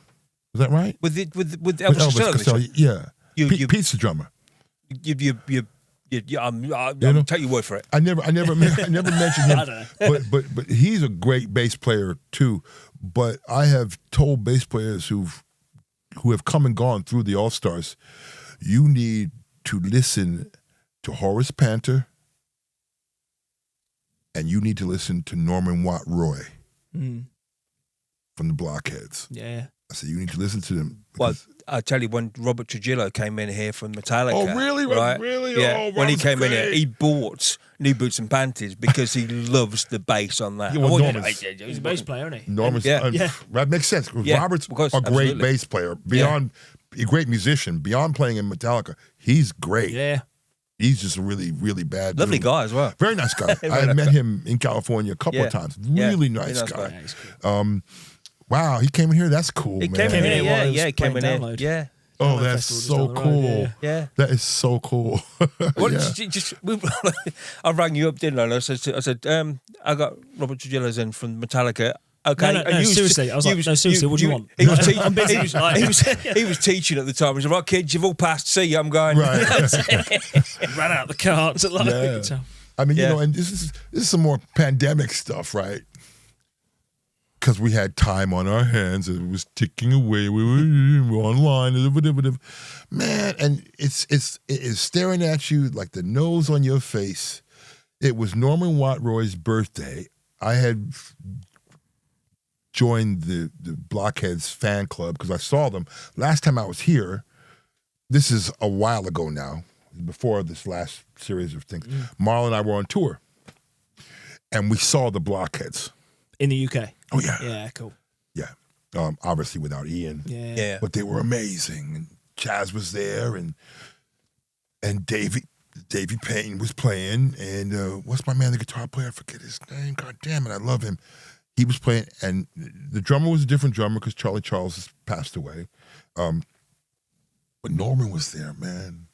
Is that right? With Elvis Costello. Yeah. Pete's the drummer. I'll take your word for it. I never mentioned him. I don't know. but he's a great bass player too. But I have told bass players who have come and gone through the All Stars, you need to listen to Horace Panter, and you need to listen to Norman Watt Roy from the Blockheads. Yeah. I said, you need to listen to them. Well, I tell you, when Robert Trujillo came in here from Metallica. Oh, really? Right? Really? Yeah. Oh, when he came in here, he bought New Boots and Panties because he loves the bass on that. Yeah, well, He's a bass player, isn't he? Norman's, that makes sense. Yeah, Robert's a great absolutely. bass player. Beyond a great musician, beyond playing in Metallica, he's great. Yeah. He's just a really, really bad Lovely dude. guy as well. Very nice guy. I met him in California a couple of times. Really nice guy. Wow, he came in here. That's cool, He man. came in here. he came in here. Download. Yeah. Oh, that's so cool. Yeah. That is so cool. I rang you up, didn't I? And I said, I got Robert Trujillo's in from Metallica. Okay. No, seriously. I was like, seriously, what do you want? He was he was teaching at the time. He was like, right, kids, you've all passed. See you, I'm going. Right. Ran out the carts. I mean, and this is some more pandemic stuff, right? Because we had time on our hands, and it was ticking away. We were online, man, and it is staring at you like the nose on your face. It was Norman Watt Roy's birthday. I had joined the Blockheads fan club because I saw them last time I was here. This is a while ago now, before this last series of things. Marlon and I were on tour, and we saw the Blockheads in the UK. Oh yeah, yeah, cool. Yeah, obviously without Ian. Yeah, but they were amazing. And Chaz was there, and Davey Payne was playing, and what's my man, the guitar player? I forget his name. God damn it, I love him. he was playing, and the drummer was a different drummer because Charlie Charles has passed away. But Norman was there, man,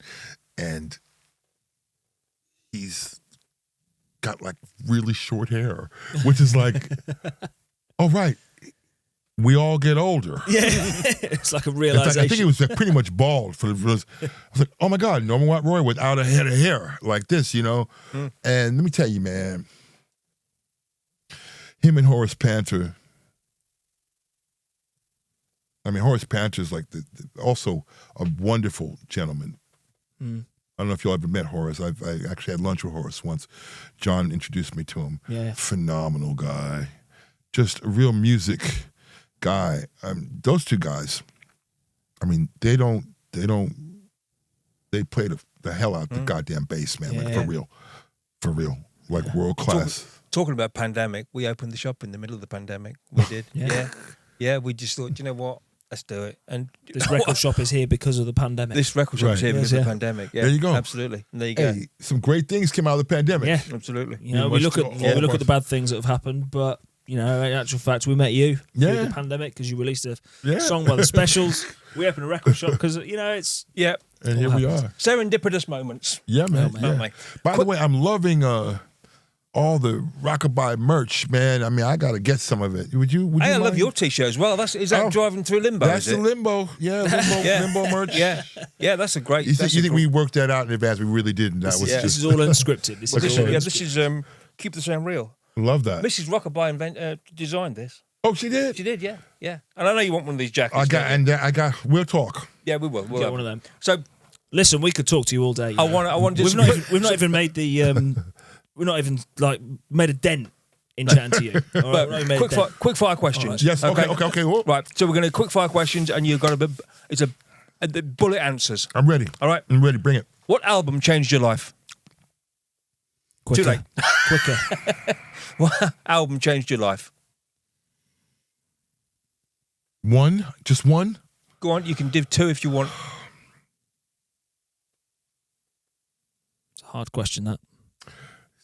and he's got like really short hair, which is like, oh right, we all get older. Yeah, it's like a realization. I think it was like pretty much bald. I was like, oh my God, Norman Watt-Roy without a head of hair like this, you know. And let me tell you, man, him and Horace Panter. I mean, Horace Panter is like also a wonderful gentleman. I don't know if y'all ever met Horace. I actually had lunch with Horace once. John introduced me to him. Yeah. Phenomenal guy. Just a real music guy. Those two guys, I mean, they play the hell out the goddamn bass, man. Like, for real. Like, world class. Talking about pandemic, we opened the shop in the middle of the pandemic. We did. Yeah, we just thought, you know what? Let's do it. And this record shop is here because of the pandemic. This record shop is here because of the pandemic. Yeah, there you go. Absolutely. And there you go. Hey, some great things came out of the pandemic. Yeah, absolutely. You know, we look at the bad things that have happened, but you know, in actual fact, we met you through the pandemic because you released a song by the Specials. We opened a record shop because you know it's and here we are. Serendipitous moments. Yeah, man. By the way, I'm loving all the Rockabuy merch, man. I mean, I got to get some of it. Would you I love your T-shirt as well. Is that Driving Through Limbo? That's the Limbo. Yeah, Limbo merch. Yeah, that's a great. You think we worked that out in advance? We really didn't. That was this is all unscripted. This is Keep the Sound Real. Love that. Mrs. Rockabuy designed this. Oh, she did? She did, yeah. And I know you want one of these jackets. We'll talk. Yeah, we will. We'll get one of them. So, listen, we could talk to you all day. I want to. We've not even made the. We're not even like made a dent in chatting to you. Right, quick fire questions. Right. Yes. Okay. Right. So we're going to quick fire questions, and you've got the bullet answers. I'm ready. All right. I'm ready. Bring it. What album changed your life? Quicker. Too late. Quicker. What album changed your life? One. Just one. Go on. You can give two if you want. It's a hard question. That.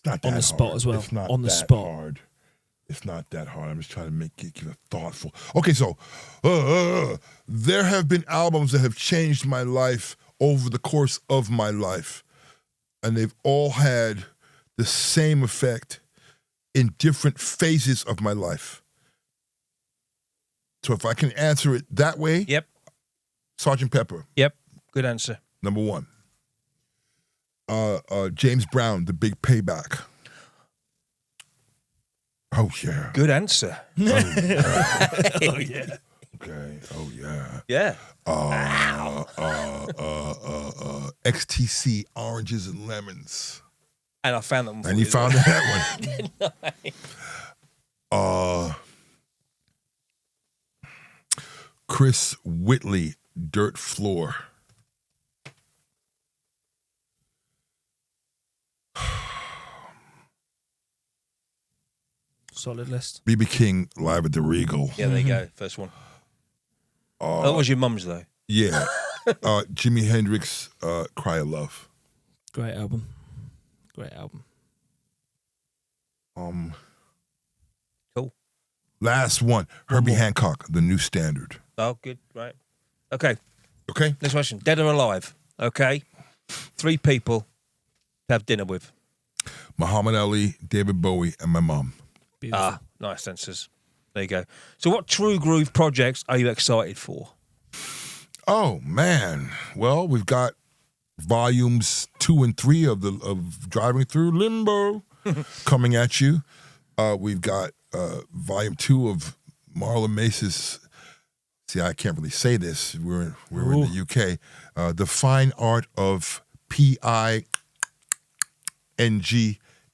Not that on the spot hard. as well. It's not on the that spot. Hard. It's not that hard. I'm just trying to make it thoughtful. Okay, so there have been albums that have changed my life over the course of my life, and they've all had the same effect in different phases of my life. So if I can answer it that way, Sgt. Pepper. Yep, good answer. Number one. James Brown, The Big Payback. Oh yeah. Good answer. Oh yeah. Okay. Oh yeah. Yeah. XTC, Oranges and Lemons. And I found that one. And you found that one. Chris Whitley, Dirt Floor. Solid list. B.B. King, Live at the Regal. Yeah, there you go. First one. That was your mum's, though. Yeah. Jimi Hendrix, Cry of Love. Great album. Cool. Last one. Herbie Hancock, The New Standard. Oh, good. Right. Okay. Okay. Next question. Dead or alive? Okay. 3 people to have dinner with. Muhammad Ali, David Bowie, and my mom. Beautiful. Nice answers. There you go. So what True Groove projects are you excited for? Oh, man. Well, we've got volumes 2 and 3 of Driving Through Limbo coming at you. We've got volume 2 of Marlon Mace's. See, I can't really say this. We're in the UK. The Fine Art of P.I.N.G.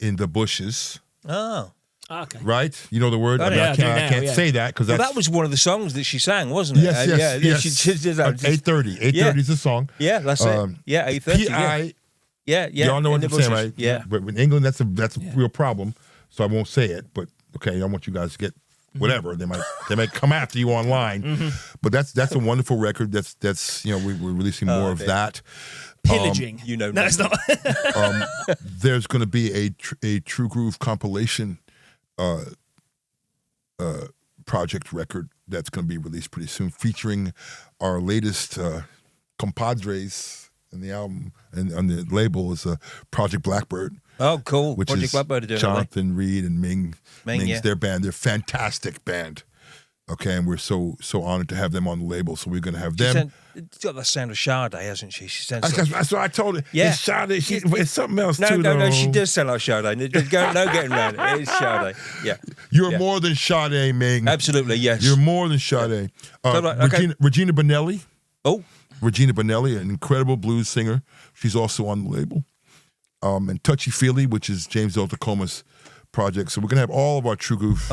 in the Bushes. Oh. Okay. Right? You know the word? I can't say that because that was one of the songs that she sang, wasn't it? Yes. She did that. 8:30. 8:30 is the song. Yeah, that's it. Yeah, 8:30. P.I. Yeah. Y'all know what I'm saying, right? Yeah. But in England, that's a real problem. So I won't say it. But okay, I want you guys to get whatever. They might come after you online. But that's a wonderful record. That's we're releasing more of that. Pillaging. No, it's not. There's going to be a True Groove compilation project record that's going to be released pretty soon, featuring our latest compadres. And the album and on the label is Project Blackbird. Oh, cool! Which Project is Blackbird are doing Jonathan Reed and Ming's yeah. their band. They're a fantastic band. Okay, and we're so honored to have them on the label. So we're going to have them. It's got the sound of Sade, hasn't she? She sounds. That's what I told her. Yeah, it's Sade. It's something else no, too. No, she does sound like Sade. No getting around it. It's Sade. Yeah, you're more than Sade, Ming. Absolutely, yes. You're more than Sade. Okay. Regina Bonelli. Oh, Regina Bonelli, an incredible blues singer. She's also on the label. And Touchy Feely, which is James Del Tacoma's project. So we're going to have all of our True Groove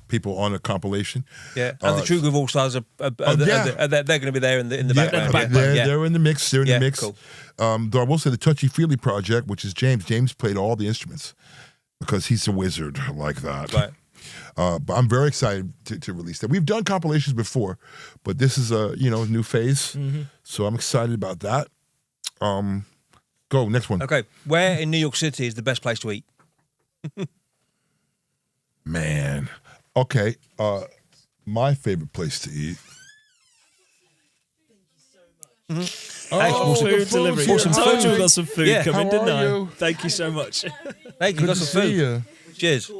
people on a compilation. Yeah, and the True Groove All Stars are they're going to be there in the background. They're in the mix. They're in the mix. Cool. Though I will say the Touchy Feely project, which is James. James played all the instruments because he's a wizard like that. Right. But I'm very excited to release that. We've done compilations before, but this is a new phase. Mm-hmm. So I'm excited about that. Go next one. Okay, where in New York City is the best place to eat? Man, okay. My favorite place to eat. Oh, food delivery. I told you we got some food coming, didn't I? Thank you so much. Thank you. Got some food. You. Cheers.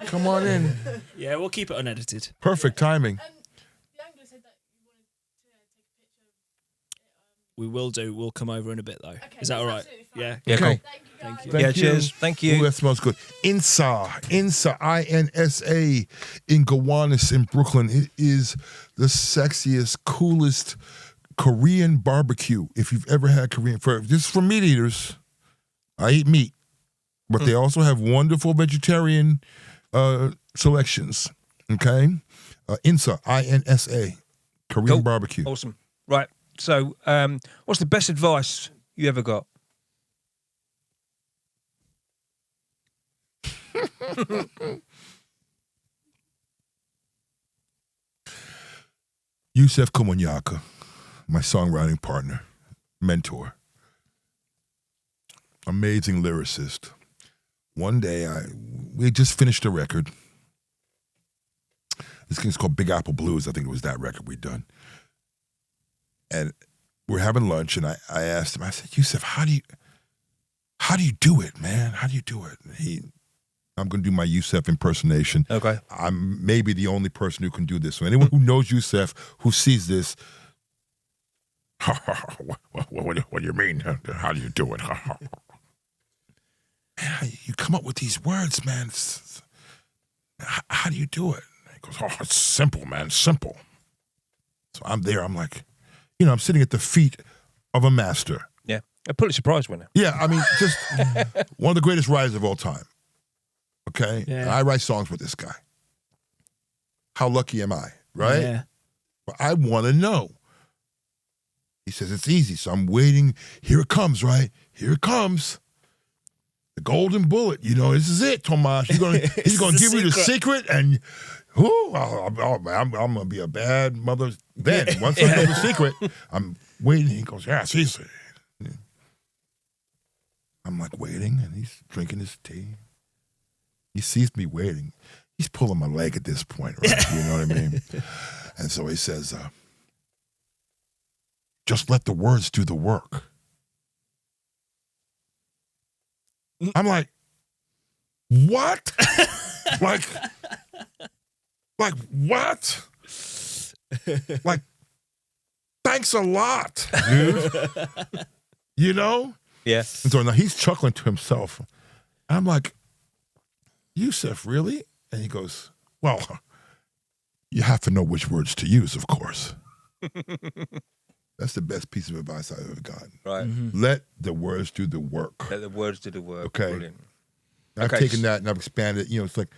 Come on in. Yeah, we'll keep it unedited. Perfect timing. We will do. We'll come over in a bit, though. Okay, is that all right? Yeah. Yeah, okay. Cool. Thank you. Cheers. Thank you. Ooh, that smells good. Insa, INSA, in Gowanus in Brooklyn. It is the sexiest, coolest Korean barbecue. If you've ever had Korean, just for meat eaters, I eat meat, but they also have wonderful vegetarian selections. Okay, Insa, INSA, Korean barbecue. Awesome. Right. So, what's the best advice you ever got? Yusef Kumanyaka, my songwriting partner, mentor, amazing lyricist. One day, we had just finished a record. This thing's called Big Apple Blues. I think it was that record we'd done. And we're having lunch, and I asked him, I said, Yusef, how do you do it, man? How do you do it? I'm going to do my Yusef impersonation. Okay. I'm maybe the only person who can do this. So anyone who knows Yusef, who sees this, what do you mean? How do you do it? You come up with these words, man. How do you do it? He goes, it's simple, man, simple. So I'm there. I'm like, I'm sitting at the feet of a master. Yeah. A Pulitzer Prize winner. Yeah, I mean, just one of the greatest writers of all time. Okay? Yeah. And I write songs with this guy. How lucky am I, right? Yeah. But I want to know. He says, it's easy. So I'm waiting. Here it comes, right? Here it comes. The golden bullet. This is it, Tomás. He's gonna give you the secret, and I'm going to be a bad mother then. Once I know the secret, I'm waiting. He goes, yeah, it's easy. I'm like waiting, and he's drinking his tea. He sees me waiting. He's pulling my leg at this point, right? You know what I mean? And so he says, just let the words do the work. I'm like, what? like what? Like, thanks a lot, dude. Yeah. And so now he's chuckling to himself. I'm like, Yusef, really? And he goes, well, you have to know which words to use, of course. That's the best piece of advice I've ever gotten. Right. Mm-hmm. Let the words do the work. Let the words do the work. Okay. Brilliant. I've taken that and I've expanded it. It's like,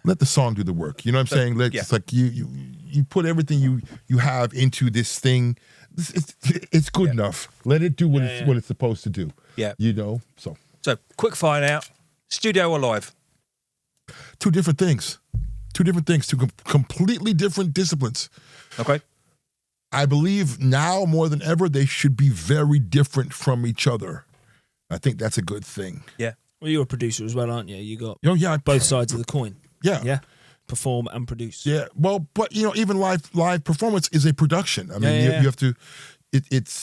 let the song do the work. You know what I'm saying? It's like you put everything you have into this thing. It's good enough. Let it do what it's supposed to do. Yeah. So quick find out. Studio or live? Two different things. Two completely different disciplines. Okay. I believe now more than ever they should be very different from each other. I think that's a good thing. Yeah. Well, you're a producer as well, aren't you? You got both sides of the coin. Yeah. Yeah. Perform and produce. Yeah. Well, but even live performance is a production. I mean, you have to.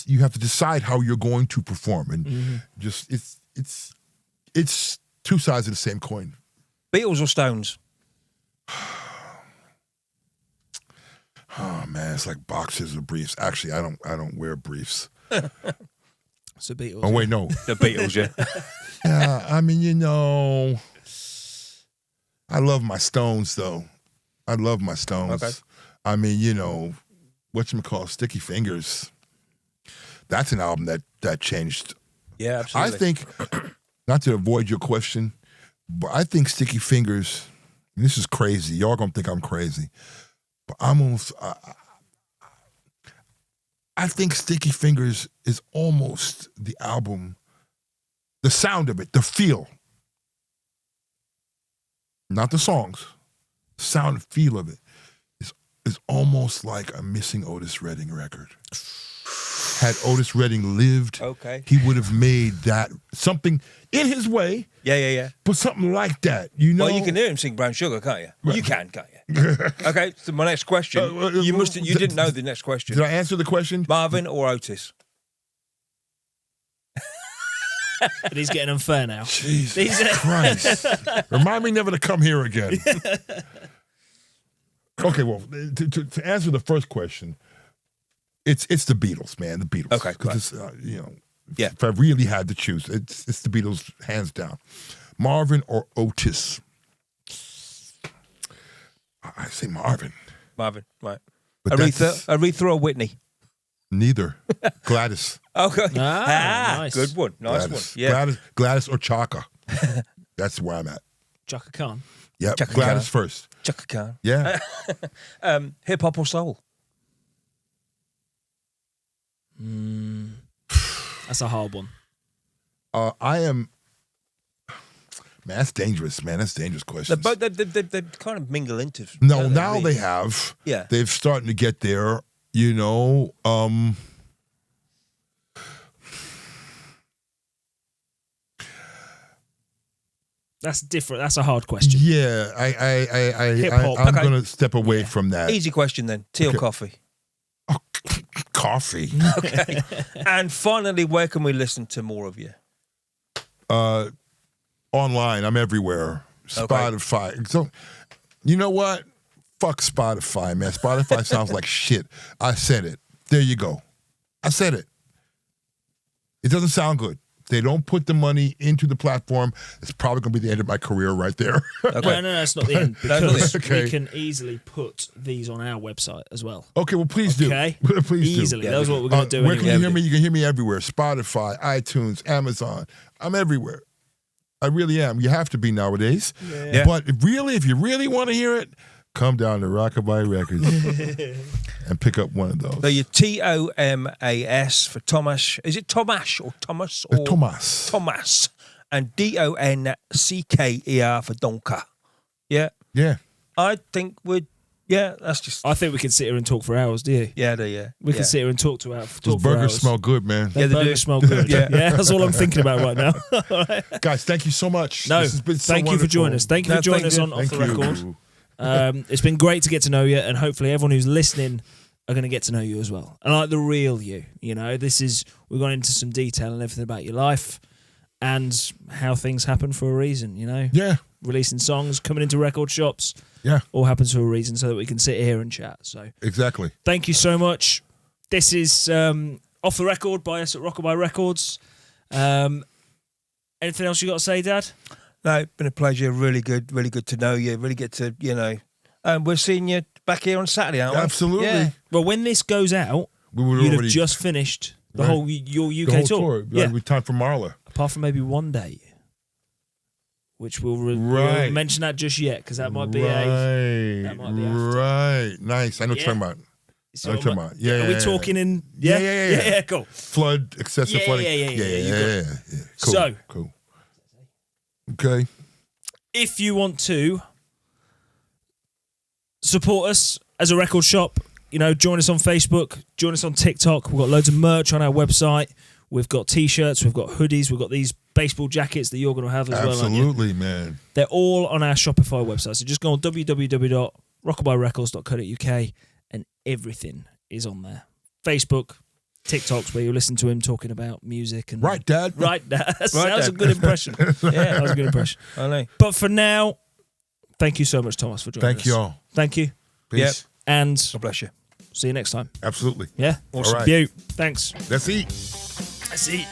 You have to decide how you're going to perform, and just it's two sides of the same coin. Beatles or Stones? Oh man, it's like boxers or briefs. Actually, I don't wear briefs. So Beatles. Oh wait, no, The Beatles, yeah. Yeah, I mean, I love my Stones though. I love my Stones. Okay. I mean, whatchamacallit, Sticky Fingers. That's an album that changed. Yeah, absolutely. I think, not to avoid your question, but I think Sticky Fingers, and this is crazy. Y'all gonna think I'm crazy, but I think Sticky Fingers is almost the album, the sound of it, the feel. Not the songs, the sound and feel of it is almost like a missing Otis Redding record. Had Otis Redding lived, he would have made that something in his way. Yeah. But something like that, Well, you can hear him sing Brown Sugar, can't you? Right. You can't you? Okay, so my next question. You didn't know the next question. Did I answer the question? Marvin or Otis? But he's getting unfair now. Jesus Christ. Remind me never to come here again. Okay, well, to answer the first question, it's the Beatles, man. The Beatles. Okay, because Yeah. if I really had to choose, it's the Beatles, hands down. Marvin or Otis? I say Marvin. Marvin, right. But Aretha or Whitney? Neither. Gladys. Okay. Nice. Good one. Nice Gladys. one. Yeah. Gladys or Chaka. That's where I'm at. Chaka Khan. Yep. Chaka Gladys Khan. first. Chaka Khan. Yeah. Hip hop or soul? That's a hard one. I am. Man, that's dangerous, man. That's dangerous questions. They kind of mingle into. No, now they have. Yeah. They've starting to get there. That's different. That's a hard question. Yeah, Hip-hop. I'm going to step away from that. Easy question then. Tea or coffee? Oh, coffee. Okay. And finally, where can we listen to more of you? Online. I'm everywhere. Spotify. So, you know what? Fuck Spotify, man. Spotify sounds like shit. I said it. There you go. I said it. It doesn't sound good. They don't put the money into the platform. It's probably going to be the end of my career right there. Okay. No, it's not the end, because we can easily put these on our website as well. Okay, well, please do. Okay, please easily. do. That's what we're going to do. Where anyway. can you hear me? You can hear me everywhere. Spotify, iTunes, Amazon. I'm everywhere. I really am. You have to be nowadays. Yeah. But if you really want to hear it, come down to Rockabuy Records and pick up one of those. So you're TOMAS for Thomas. Is it Tomash or Thomas? Or Tomás. Thomas. And DONCKER for Doncker. Yeah. Yeah. I think that's just. I think we could sit here and talk for hours, do you? Yeah, We could sit here and talk Those for burgers hours. smell good, man. They burgers smell good. Yeah. That's all I'm thinking about right now. All right. Guys, thank you so much. No, This has been so thank you for wonderful. joining us. Thank you for joining us on Off the Record. It's been great to get to know you, and hopefully everyone who's listening are going to get to know you as well. And like the real you, we've gone into some detail and everything about your life and how things happen for a reason, Yeah. Releasing songs, coming into record shops, Yeah. all happens for a reason so that we can sit here and chat. So Exactly. thank you so much. This is Off the Record by us at Rockabuy Records. Anything else you got to say, Dad? No, it's been a pleasure. Really good to know you. Really get to, we're seeing you back here on Saturday, aren't we? Absolutely. Yeah. Well, when this goes out, you'd have just finished the whole your UK tour. Yeah. It'll be time for Marla. Apart from maybe one day, which we'll mention that just yet, because that might be that might be after. Right. Nice. I know what you're talking about. So I know what you're talking about. Yeah. Are we talking in? Yeah. Cool. Flood, excessive flooding. Yeah. Cool. Cool. Okay. If you want to support us as a record shop, join us on Facebook, join us on TikTok. We've got loads of merch on our website. We've got T-shirts, we've got hoodies, we've got these baseball jackets that you're going to have as well. Absolutely, man. They're all on our Shopify website. So just go on www.rockabuyrecords.co.uk and everything is on there. Facebook, TikToks, where you listen to him talking about music. And Right, Dad? Right, Dad. That was a good impression. Yeah, that was a good impression. I know. But for now, thank you so much, Thomas, for joining us. Thank you all. Thank you. Peace. Yep. And God bless you. see you next time. Absolutely. Yeah? Awesome. All right. Beaut. Thanks. Let's eat. Let's eat.